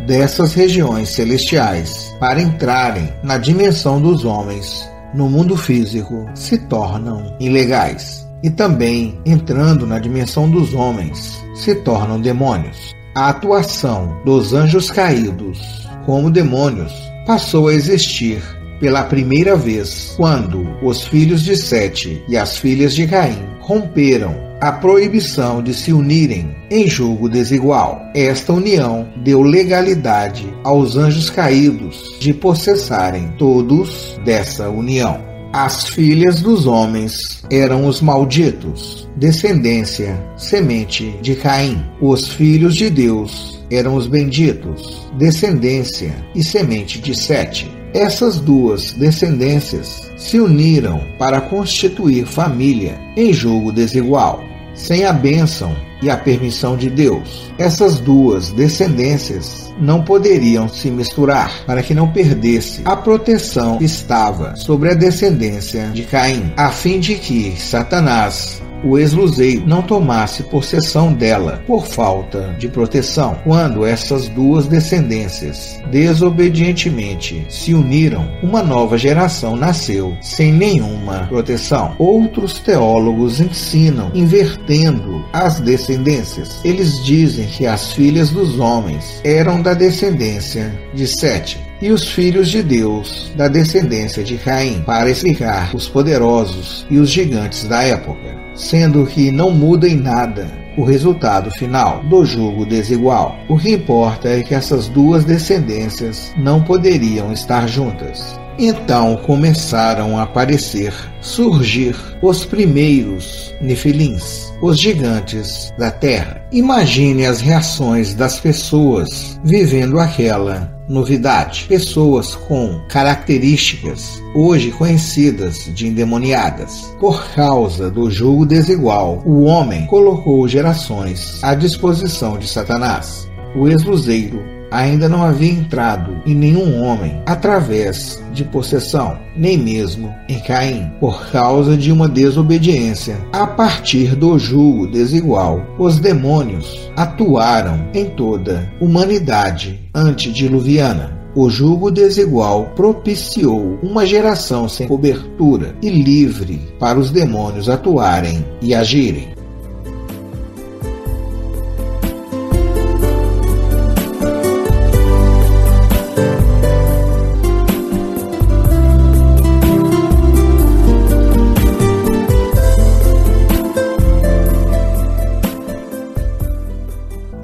dessas regiões celestiais para entrarem na dimensão dos homens, no mundo físico, se tornam ilegais. E também, entrando na dimensão dos homens, se tornam demônios. A atuação dos anjos caídos como demônios passou a existir pela primeira vez quando os filhos de Sete e as filhas de Caim romperam a proibição de se unirem em julgo desigual. Esta união deu legalidade aos anjos caídos de possessarem todos dessa união. As filhas dos homens eram os malditos, descendência, semente de Caim. Os filhos de Deus eram os benditos, descendência e semente de Sete. Essas duas descendências se uniram para constituir família em julgo desigual. Sem a bênção e a permissão de Deus, essas duas descendências não poderiam se misturar para que não perdesse a proteção que estava sobre a descendência de Caim, a fim de que Satanás, o ex-luzeiro, não tomasse possessão dela por falta de proteção. Quando essas duas descendências desobedientemente se uniram, uma nova geração nasceu sem nenhuma proteção. Outros teólogos ensinam invertendo as descendências. Eles dizem que as filhas dos homens eram da descendência de Sete e os filhos de Deus da descendência de Caim, para explicar os poderosos e os gigantes da época, sendo que não muda em nada o resultado final do julgo desigual. O que importa é que essas duas descendências não poderiam estar juntas. Então começaram a aparecer, surgir os primeiros nefilins, os gigantes da terra. Imagine as reações das pessoas vivendo aquela Novidade: pessoas com características hoje conhecidas de endemoniadas. Por causa do jugo desigual, o homem colocou gerações à disposição de Satanás. O ex-luzeiro ainda não havia entrado em nenhum homem através de possessão, nem mesmo em Caim, por causa de uma desobediência. A partir do jugo desigual, os demônios atuaram em toda a humanidade antediluviana. O jugo desigual propiciou uma geração sem cobertura e livre para os demônios atuarem e agirem.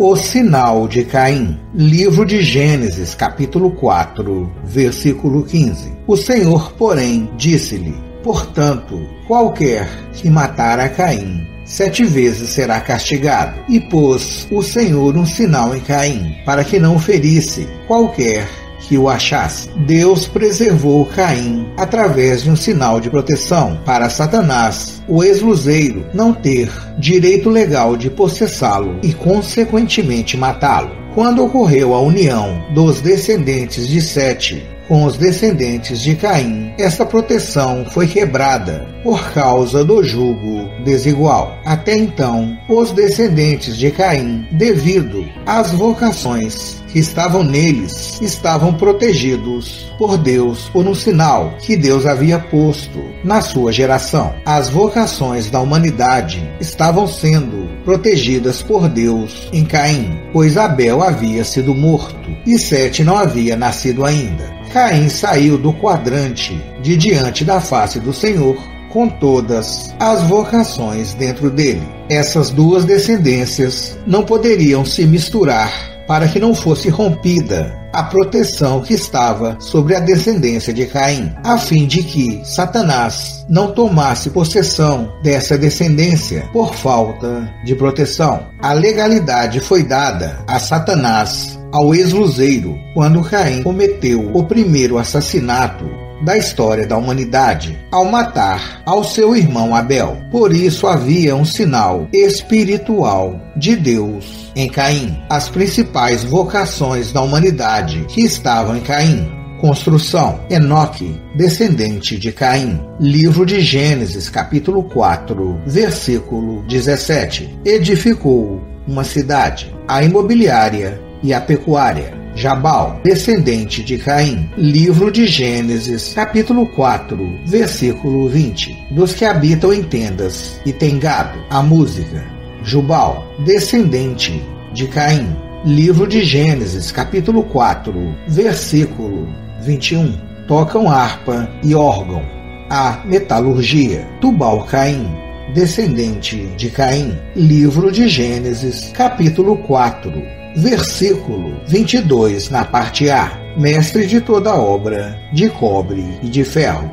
O sinal de Caim. Livro de Gênesis, capítulo 4, versículo 15. O Senhor, porém, disse-lhe: portanto, qualquer que matar a Caim 7 vezes será castigado. E pôs o Senhor um sinal em Caim, para que não ferisse qualquer que o achasse. Deus preservou Caim através de um sinal de proteção para Satanás, o ex-luzeiro, não ter direito legal de possessá-lo e, consequentemente, matá-lo. Quando ocorreu a união dos descendentes de Sete com os descendentes de Caim, esta proteção foi quebrada por causa do jugo desigual. Até então, os descendentes de Caim, devido às vocações que estavam neles, estavam protegidos por Deus por um sinal que Deus havia posto na sua geração. As vocações da humanidade estavam sendo protegidas por Deus em Caim, pois Abel havia sido morto e Sete não havia nascido ainda. Caim saiu do quadrante de diante da face do Senhor com todas as vocações dentro dele. Essas duas descendências não poderiam se misturar para que não fosse rompida a proteção que estava sobre a descendência de Caim, a fim de que Satanás não tomasse possessão dessa descendência por falta de proteção. A legalidade foi dada a Satanás, ao ex-luzeiro, quando Caim cometeu o primeiro assassinato da história da humanidade, ao matar ao seu irmão Abel. Por isso havia um sinal espiritual de Deus em Caim. As principais vocações da humanidade que estavam em Caim. Construção. Enoque, descendente de Caim. Livro de Gênesis, capítulo 4, versículo 17. Edificou uma cidade, a imobiliária e a pecuária. Jabal, descendente de Caim. Livro de Gênesis, capítulo 4, versículo 20. Dos que habitam em tendas e têm gado. A música. Jubal, descendente de Caim. Livro de Gênesis, capítulo 4, versículo 21. Tocam harpa e órgão. A metalurgia. Tubal-Caim, descendente de Caim. Livro de Gênesis, capítulo 4, versículo 22, na parte A. Mestre de toda obra de cobre e de ferro.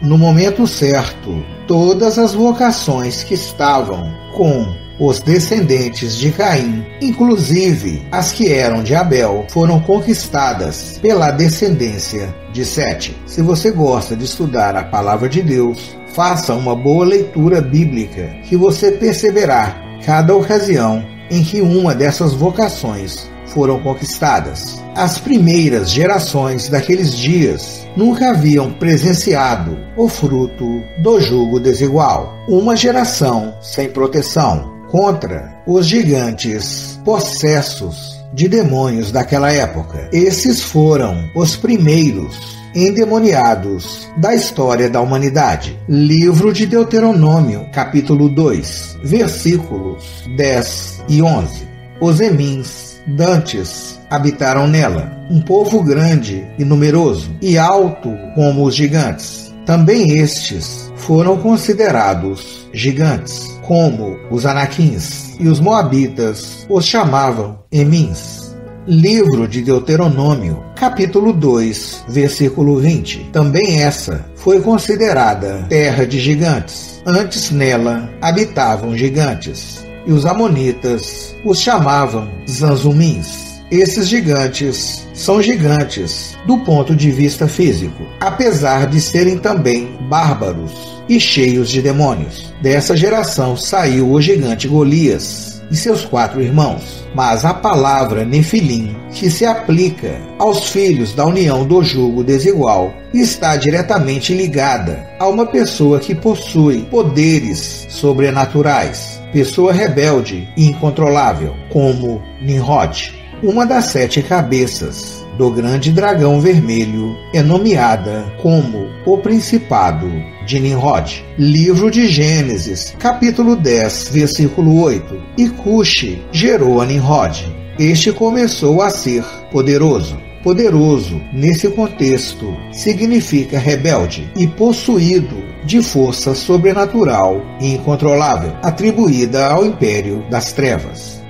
No momento certo, todas as vocações que estavam com os descendentes de Caim, inclusive as que eram de Abel, foram conquistadas pela descendência de Sete. Se você gosta de estudar a palavra de Deus, faça uma boa leitura bíblica, que você perceberá cada ocasião em que uma dessas vocações foram conquistadas. As primeiras gerações daqueles dias nunca haviam presenciado o fruto do jugo desigual. Uma geração sem proteção contra os gigantes possessos de demônios daquela época. Esses foram os primeiros endemoniados da história da humanidade. Livro de Deuteronômio, capítulo 2, versículos 10 e 11. Os Emins, dantes, habitaram nela, um povo grande e numeroso, e alto como os gigantes. Também estes foram considerados gigantes, como os anaquins, e os moabitas os chamavam Emins. Livro de Deuteronômio, capítulo 2, versículo 20. Também essa foi considerada terra de gigantes. Antes nela habitavam gigantes, e os amonitas os chamavam Zanzumins. Esses gigantes são gigantes do ponto de vista físico, apesar de serem também bárbaros e cheios de demônios. Dessa geração saiu o gigante Golias e seus 4 irmãos. Mas a palavra Nefilim, que se aplica aos filhos da união do jugo desigual, está diretamente ligada a uma pessoa que possui poderes sobrenaturais, pessoa rebelde e incontrolável, como Nimrod. Uma das 7 cabeças do grande dragão vermelho é nomeada como o Principado de Nimrod. Livro de Gênesis, capítulo 10, versículo 8. E Cuxi gerou a Nimrod. Este começou a ser poderoso. Poderoso, nesse contexto, significa rebelde e possuído de força sobrenatural e incontrolável, atribuída ao Império das Trevas.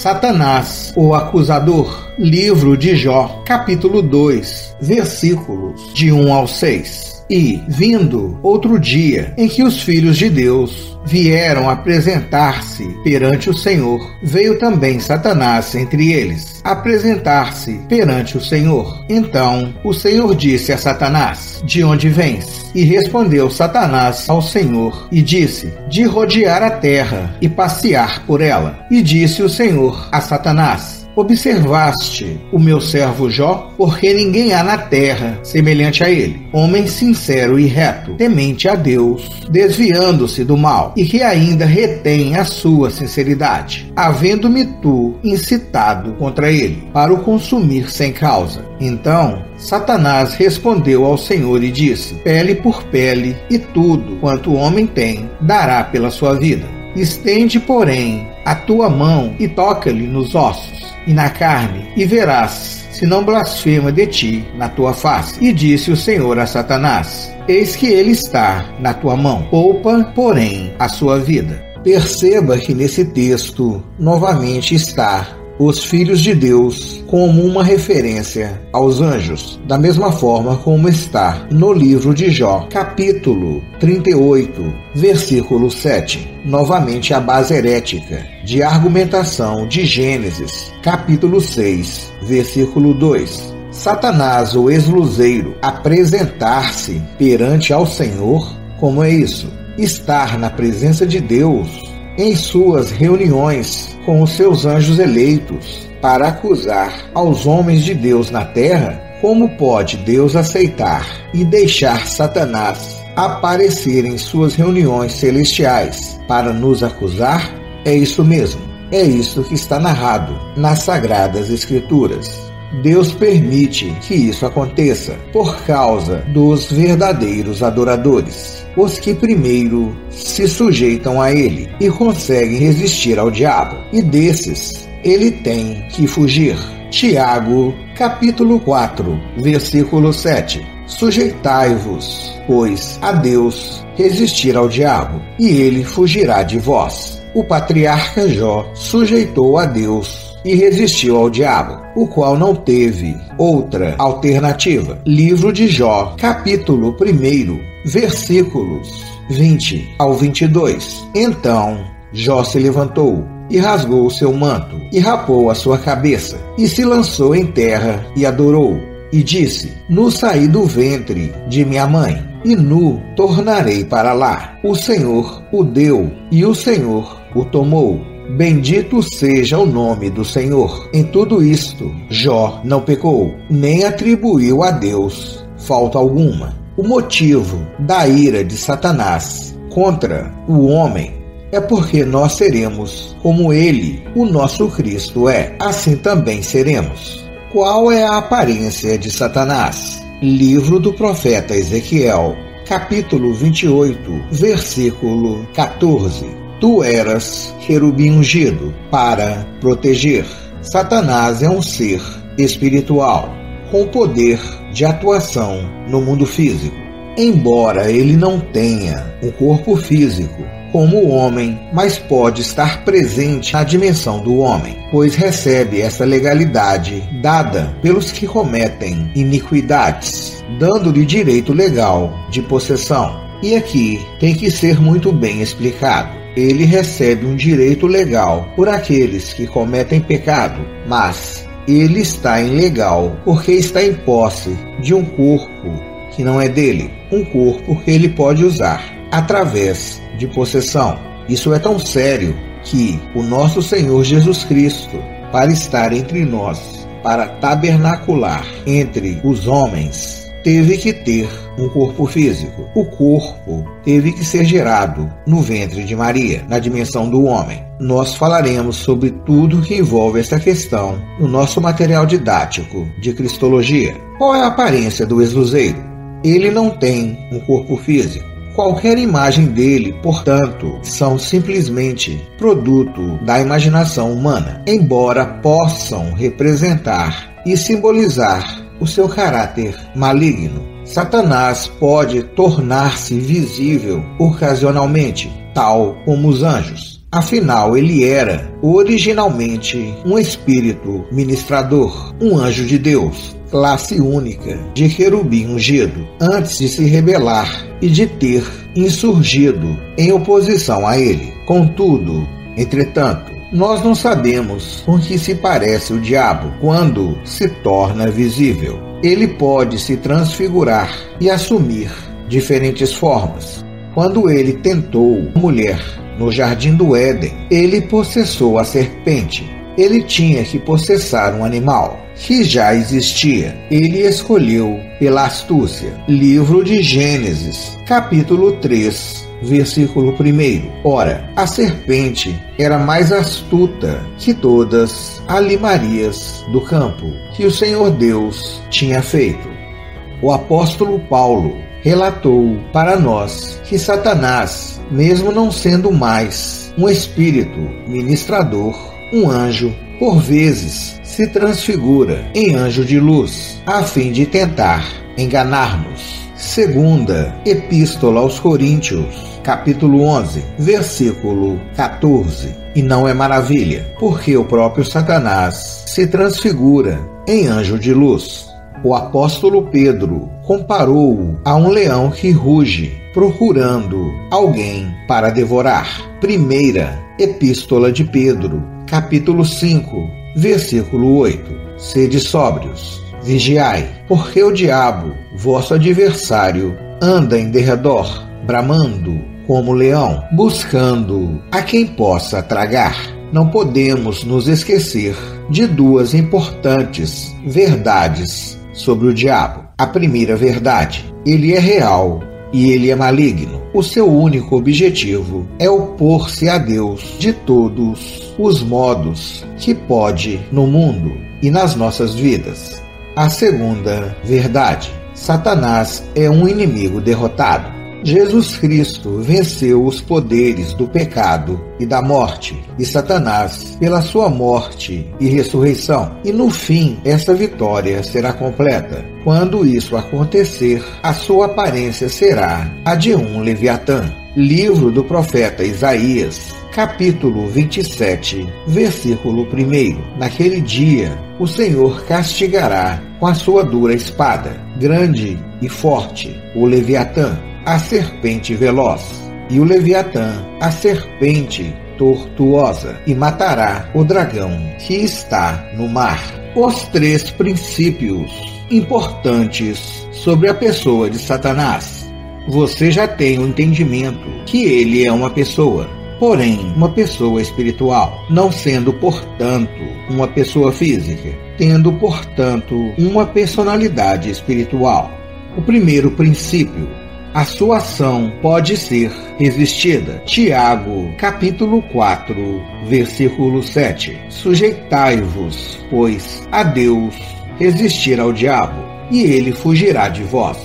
Satanás, o acusador. Livro de Jó, capítulo 2, versículos de 1 ao 6. E, vindo outro dia em que os filhos de Deus vieram apresentar-se perante o Senhor, veio também Satanás entre eles, apresentar-se perante o Senhor. Então o Senhor disse a Satanás: De onde vens? E respondeu Satanás ao Senhor e disse: De rodear a terra e passear por ela. E disse o Senhor a Satanás: Observaste o meu servo Jó, porque ninguém há na terra semelhante a ele, homem sincero e reto, temente a Deus, desviando-se do mal, e que ainda retém a sua sinceridade, havendo-me tu incitado contra ele, para o consumir sem causa. Então Satanás respondeu ao Senhor e disse: Pele por pele, e tudo quanto o homem tem dará pela sua vida. Estende, porém, a tua mão e toca-lhe nos ossos e na carne, e verás se não blasfema de ti na tua face. E disse o Senhor a Satanás: Eis que ele está na tua mão, poupa, porém, a sua vida. Perceba que nesse texto novamente está os filhos de Deus como uma referência aos anjos, da mesma forma como está no livro de Jó, capítulo 38, versículo 7. Novamente a base herética de argumentação de Gênesis, capítulo 6, versículo 2. Satanás, o ex-luzeiro, apresentar-se perante ao Senhor, como é isso? Estar na presença de Deus em suas reuniões com os seus anjos eleitos para acusar aos homens de Deus na terra. Como pode Deus aceitar e deixar Satanás aparecer em suas reuniões celestiais para nos acusar? É isso mesmo, é isso que está narrado nas Sagradas Escrituras. Deus permite que isso aconteça por causa dos verdadeiros adoradores, os que primeiro se sujeitam a Ele e conseguem resistir ao diabo, e desses ele tem que fugir. Tiago, capítulo 4, versículo 7. Sujeitai-vos, pois, a Deus, resistir ao diabo, e ele fugirá de vós. O patriarca Jó sujeitou a Deus e resistiu ao diabo, o qual não teve outra alternativa. Livro de Jó, capítulo 1, versículos 20 ao 22. Então Jó se levantou e rasgou o seu manto, e rapou a sua cabeça, e se lançou em terra, e adorou, e disse: Nu saí do ventre de minha mãe, e nu tornarei para lá. O Senhor o deu, e o Senhor o tomou. Bendito seja o nome do Senhor. Em tudo isto, Jó não pecou, nem atribuiu a Deus falta alguma. O motivo da ira de Satanás contra o homem é porque nós seremos como ele, o nosso Cristo, é. Assim também seremos. Qual é a aparência de Satanás? Livro do profeta Ezequiel, capítulo 28, versículo 14. Tu eras querubim ungido para proteger. Satanás é um ser espiritual, com poder de atuação no mundo físico. Embora ele não tenha um corpo físico, como homem, mas pode estar presente na dimensão do homem, pois recebe essa legalidade dada pelos que cometem iniquidades, dando-lhe direito legal de possessão. E aqui tem que ser muito bem explicado. Ele recebe um direito legal por aqueles que cometem pecado, mas ele está ilegal porque está em posse de um corpo que não é dele, um corpo que ele pode usar através de possessão. Isso é tão sério que o nosso Senhor Jesus Cristo, para estar entre nós, para tabernacular entre os homens, teve que ter um corpo físico. O corpo teve que ser gerado no ventre de Maria, na dimensão do homem. Nós falaremos sobre tudo que envolve essa questão no nosso material didático de Cristologia. Qual é a aparência do ex-luzeiro? Ele não tem um corpo físico. Qualquer imagem dele, portanto, são simplesmente produto da imaginação humana, embora possam representar e simbolizar o seu caráter maligno. Satanás pode tornar-se visível ocasionalmente, tal como os anjos. Afinal, ele era originalmente um espírito ministrador, um anjo de Deus, classe única de querubim ungido, antes de se rebelar e de ter insurgido em oposição a ele. Contudo, entretanto, nós não sabemos com que se parece o diabo quando se torna visível. Ele pode se transfigurar e assumir diferentes formas. Quando ele tentou a mulher no jardim do Éden, ele possessou a serpente. Ele tinha que possessar um animal que já existia. Ele escolheu pela astúcia. Livro de Gênesis, capítulo 3, versículo 1. Ora, a serpente era mais astuta que todas as limarias do campo que o Senhor Deus tinha feito. O apóstolo Paulo relatou para nós que Satanás, mesmo não sendo mais um espírito ministrador, um anjo, por vezes se transfigura em anjo de luz, a fim de tentar enganar-nos. Segunda Epístola aos Coríntios, capítulo 11, versículo 14. E não é maravilha, porque o próprio Satanás se transfigura em anjo de luz. O apóstolo Pedro comparou-o a um leão que ruge, procurando alguém para devorar. Primeira Epístola de Pedro, capítulo 5, versículo 8. Sede sóbrios, vigiai, porque o diabo, vosso adversário, anda em derredor, bramando como leão, buscando a quem possa tragar. Não podemos nos esquecer de duas importantes verdades sobre o diabo. A primeira verdade: ele é real e ele é maligno. O seu único objetivo é opor-se a Deus de todos os modos que pode no mundo e nas nossas vidas. A segunda verdade: Satanás é um inimigo derrotado. Jesus Cristo venceu os poderes do pecado e da morte e Satanás pela sua morte e ressurreição. E no fim, essa vitória será completa. Quando isso acontecer, a sua aparência será a de um Leviatã. Livro do profeta Isaías, capítulo 27, versículo 1. Naquele dia, o Senhor castigará com a sua dura espada, grande e forte, o Leviatã, a serpente veloz, e o Leviatã, a serpente tortuosa, e matará o dragão que está no mar. Os três princípios importantes sobre a pessoa de Satanás. Você já tem o entendimento que ele é uma pessoa, porém uma pessoa espiritual, não sendo, portanto, uma pessoa física, tendo, portanto, uma personalidade espiritual. O primeiro princípio: a sua ação pode ser resistida. Tiago, capítulo 4, versículo 7. Sujeitai-vos, pois, a Deus, resistir ao diabo, e ele fugirá de vós.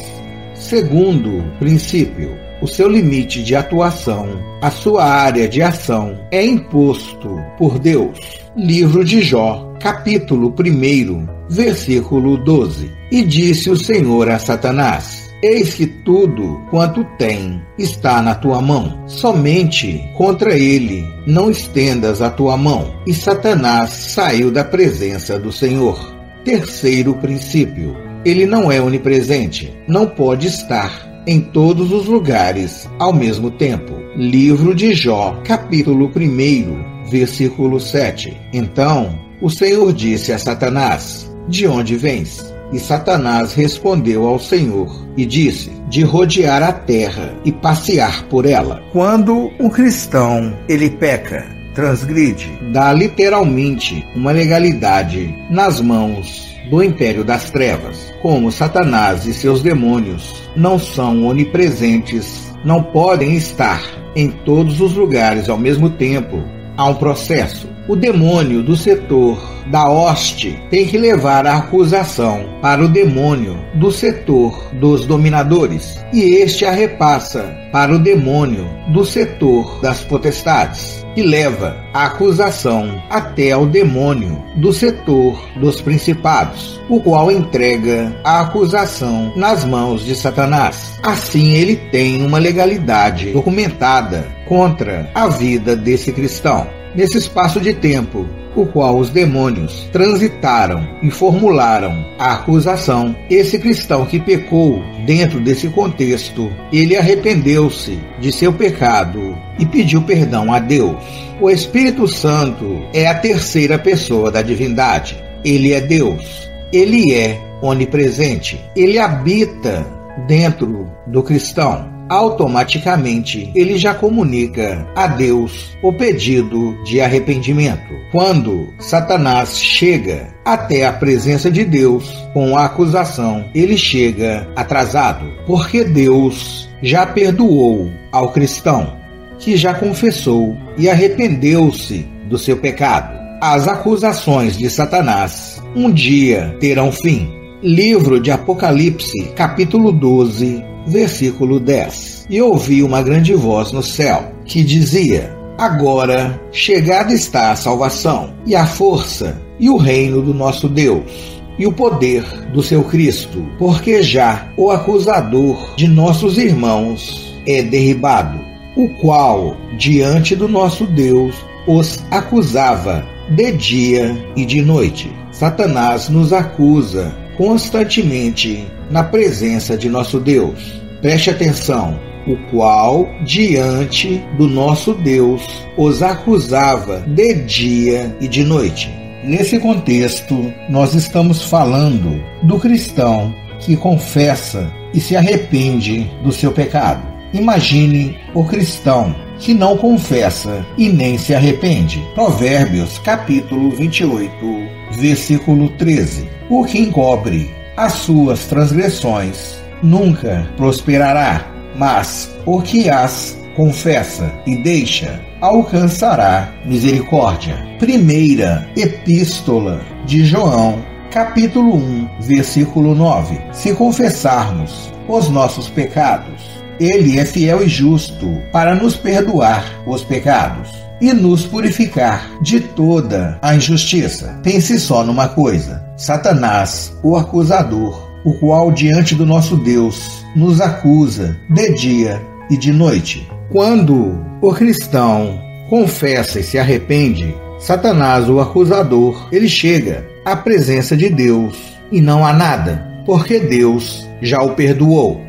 Segundo princípio: o seu limite de atuação, a sua área de ação, é imposto por Deus. Livro de Jó, capítulo 1, versículo 12. E disse o Senhor a Satanás: Eis que tudo quanto tem está na tua mão. Somente contra ele não estendas a tua mão. E Satanás saiu da presença do Senhor. Terceiro princípio: ele não é onipresente, não pode estar em todos os lugares ao mesmo tempo. Livro de Jó, capítulo 1, versículo 7. Então o Senhor disse a Satanás: de onde vens? E Satanás respondeu ao Senhor e disse: de rodear a terra e passear por ela. Quando um cristão ele peca, transgride, dá literalmente uma legalidade nas mãos do império das trevas. Como Satanás e seus demônios não são onipresentes, não podem estar em todos os lugares ao mesmo tempo, há um processo. O demônio do setor da hoste tem que levar a acusação para o demônio do setor dos dominadores, e este a repassa para o demônio do setor das potestades, que leva a acusação até ao demônio do setor dos principados, o qual entrega a acusação nas mãos de Satanás. Assim ele tem uma legalidade documentada contra a vida desse cristão. Nesse espaço de tempo, o qual os demônios transitaram e formularam a acusação, esse cristão que pecou dentro desse contexto, ele arrependeu-se de seu pecado e pediu perdão a Deus. O Espírito Santo é a terceira pessoa da divindade. Ele é Deus. Ele é onipresente. Ele habita dentro do cristão. Automaticamente ele já comunica a Deus o pedido de arrependimento. Quando Satanás chega até a presença de Deus com a acusação, ele chega atrasado, porque Deus já perdoou ao cristão que já confessou e arrependeu-se do seu pecado. As acusações de Satanás um dia terão fim. Livro de Apocalipse, capítulo 12, versículo 10. E ouvi uma grande voz no céu, que dizia: agora chegada está a salvação, e a força, e o reino do nosso Deus, e o poder do seu Cristo, porque já o acusador de nossos irmãos é derribado, o qual diante do nosso Deus os acusava de dia e de noite. Satanás nos acusa constantemente na presença de nosso Deus. Preste atenção: o qual diante do nosso Deus os acusava de dia e de noite. Nesse contexto, nós estamos falando do cristão que confessa e se arrepende do seu pecado. Imagine o cristão que não confessa e nem se arrepende. Provérbios, capítulo 28, versículo 13. O que encobre as suas transgressões nunca prosperará, mas o que as confessa e deixa alcançará misericórdia. Primeira Epístola de João, capítulo 1, versículo 9. Se confessarmos os nossos pecados, Ele é fiel e justo para nos perdoar os pecados e nos purificar de toda a injustiça. Pense só numa coisa: Satanás, o acusador, o qual diante do nosso Deus nos acusa de dia e de noite. Quando o cristão confessa e se arrepende, Satanás, o acusador, ele chega à presença de Deus e não há nada, porque Deus já o perdoou.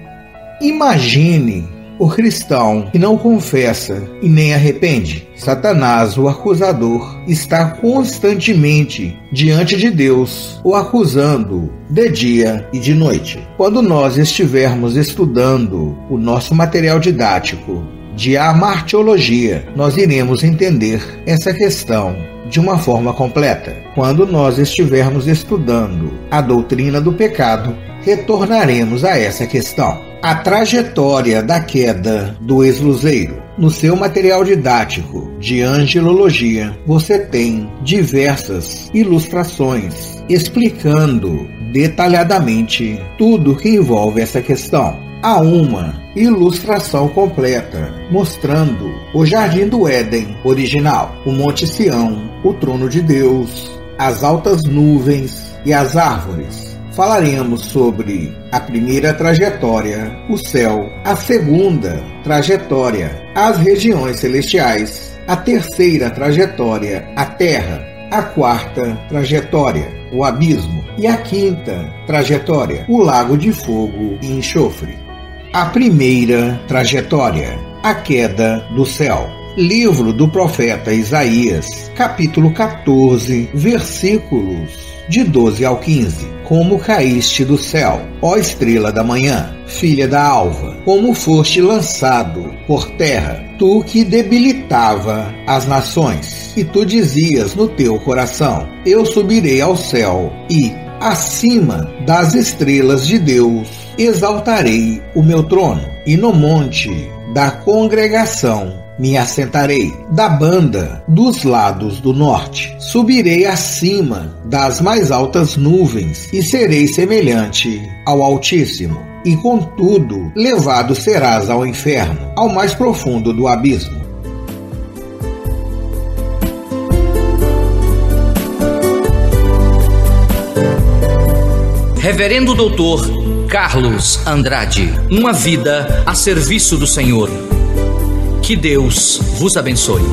Imagine o cristão que não confessa e nem arrepende. Satanás, o acusador, está constantemente diante de Deus, o acusando de dia e de noite. Quando nós estivermos estudando o nosso material didático de amartiologia, nós iremos entender essa questão de uma forma completa. Quando nós estivermos estudando a doutrina do pecado, retornaremos a essa questão. A trajetória da queda do ex-luzeiro. No seu material didático de angelologia, você tem diversas ilustrações explicando detalhadamente tudo que envolve essa questão. Há uma ilustração completa mostrando o Jardim do Éden original, o Monte Sião, o trono de Deus, as altas nuvens e as árvores. falaremos sobre a primeira trajetória, o céu, a segunda trajetória, as regiões celestiais, a terceira trajetória, a terra, a quarta trajetória, o abismo, e a quinta trajetória, o lago de fogo e enxofre. A primeira trajetória, a queda do céu. Livro do profeta Isaías, capítulo 14, versículos de 12 ao 15. Como caíste do céu, ó estrela da manhã, filha da alva, como foste lançado por terra, tu que debilitava as nações, e tu dizias no teu coração: eu subirei ao céu e, acima das estrelas de Deus, exaltarei o meu trono, e no monte da congregação me assentarei, da banda dos lados do norte. Subirei acima das mais altas nuvens e serei semelhante ao Altíssimo. E contudo, levado serás ao inferno, ao mais profundo do abismo. Reverendo Doutor Carlos Andrade, uma vida a serviço do Senhor. Que Deus vos abençoe.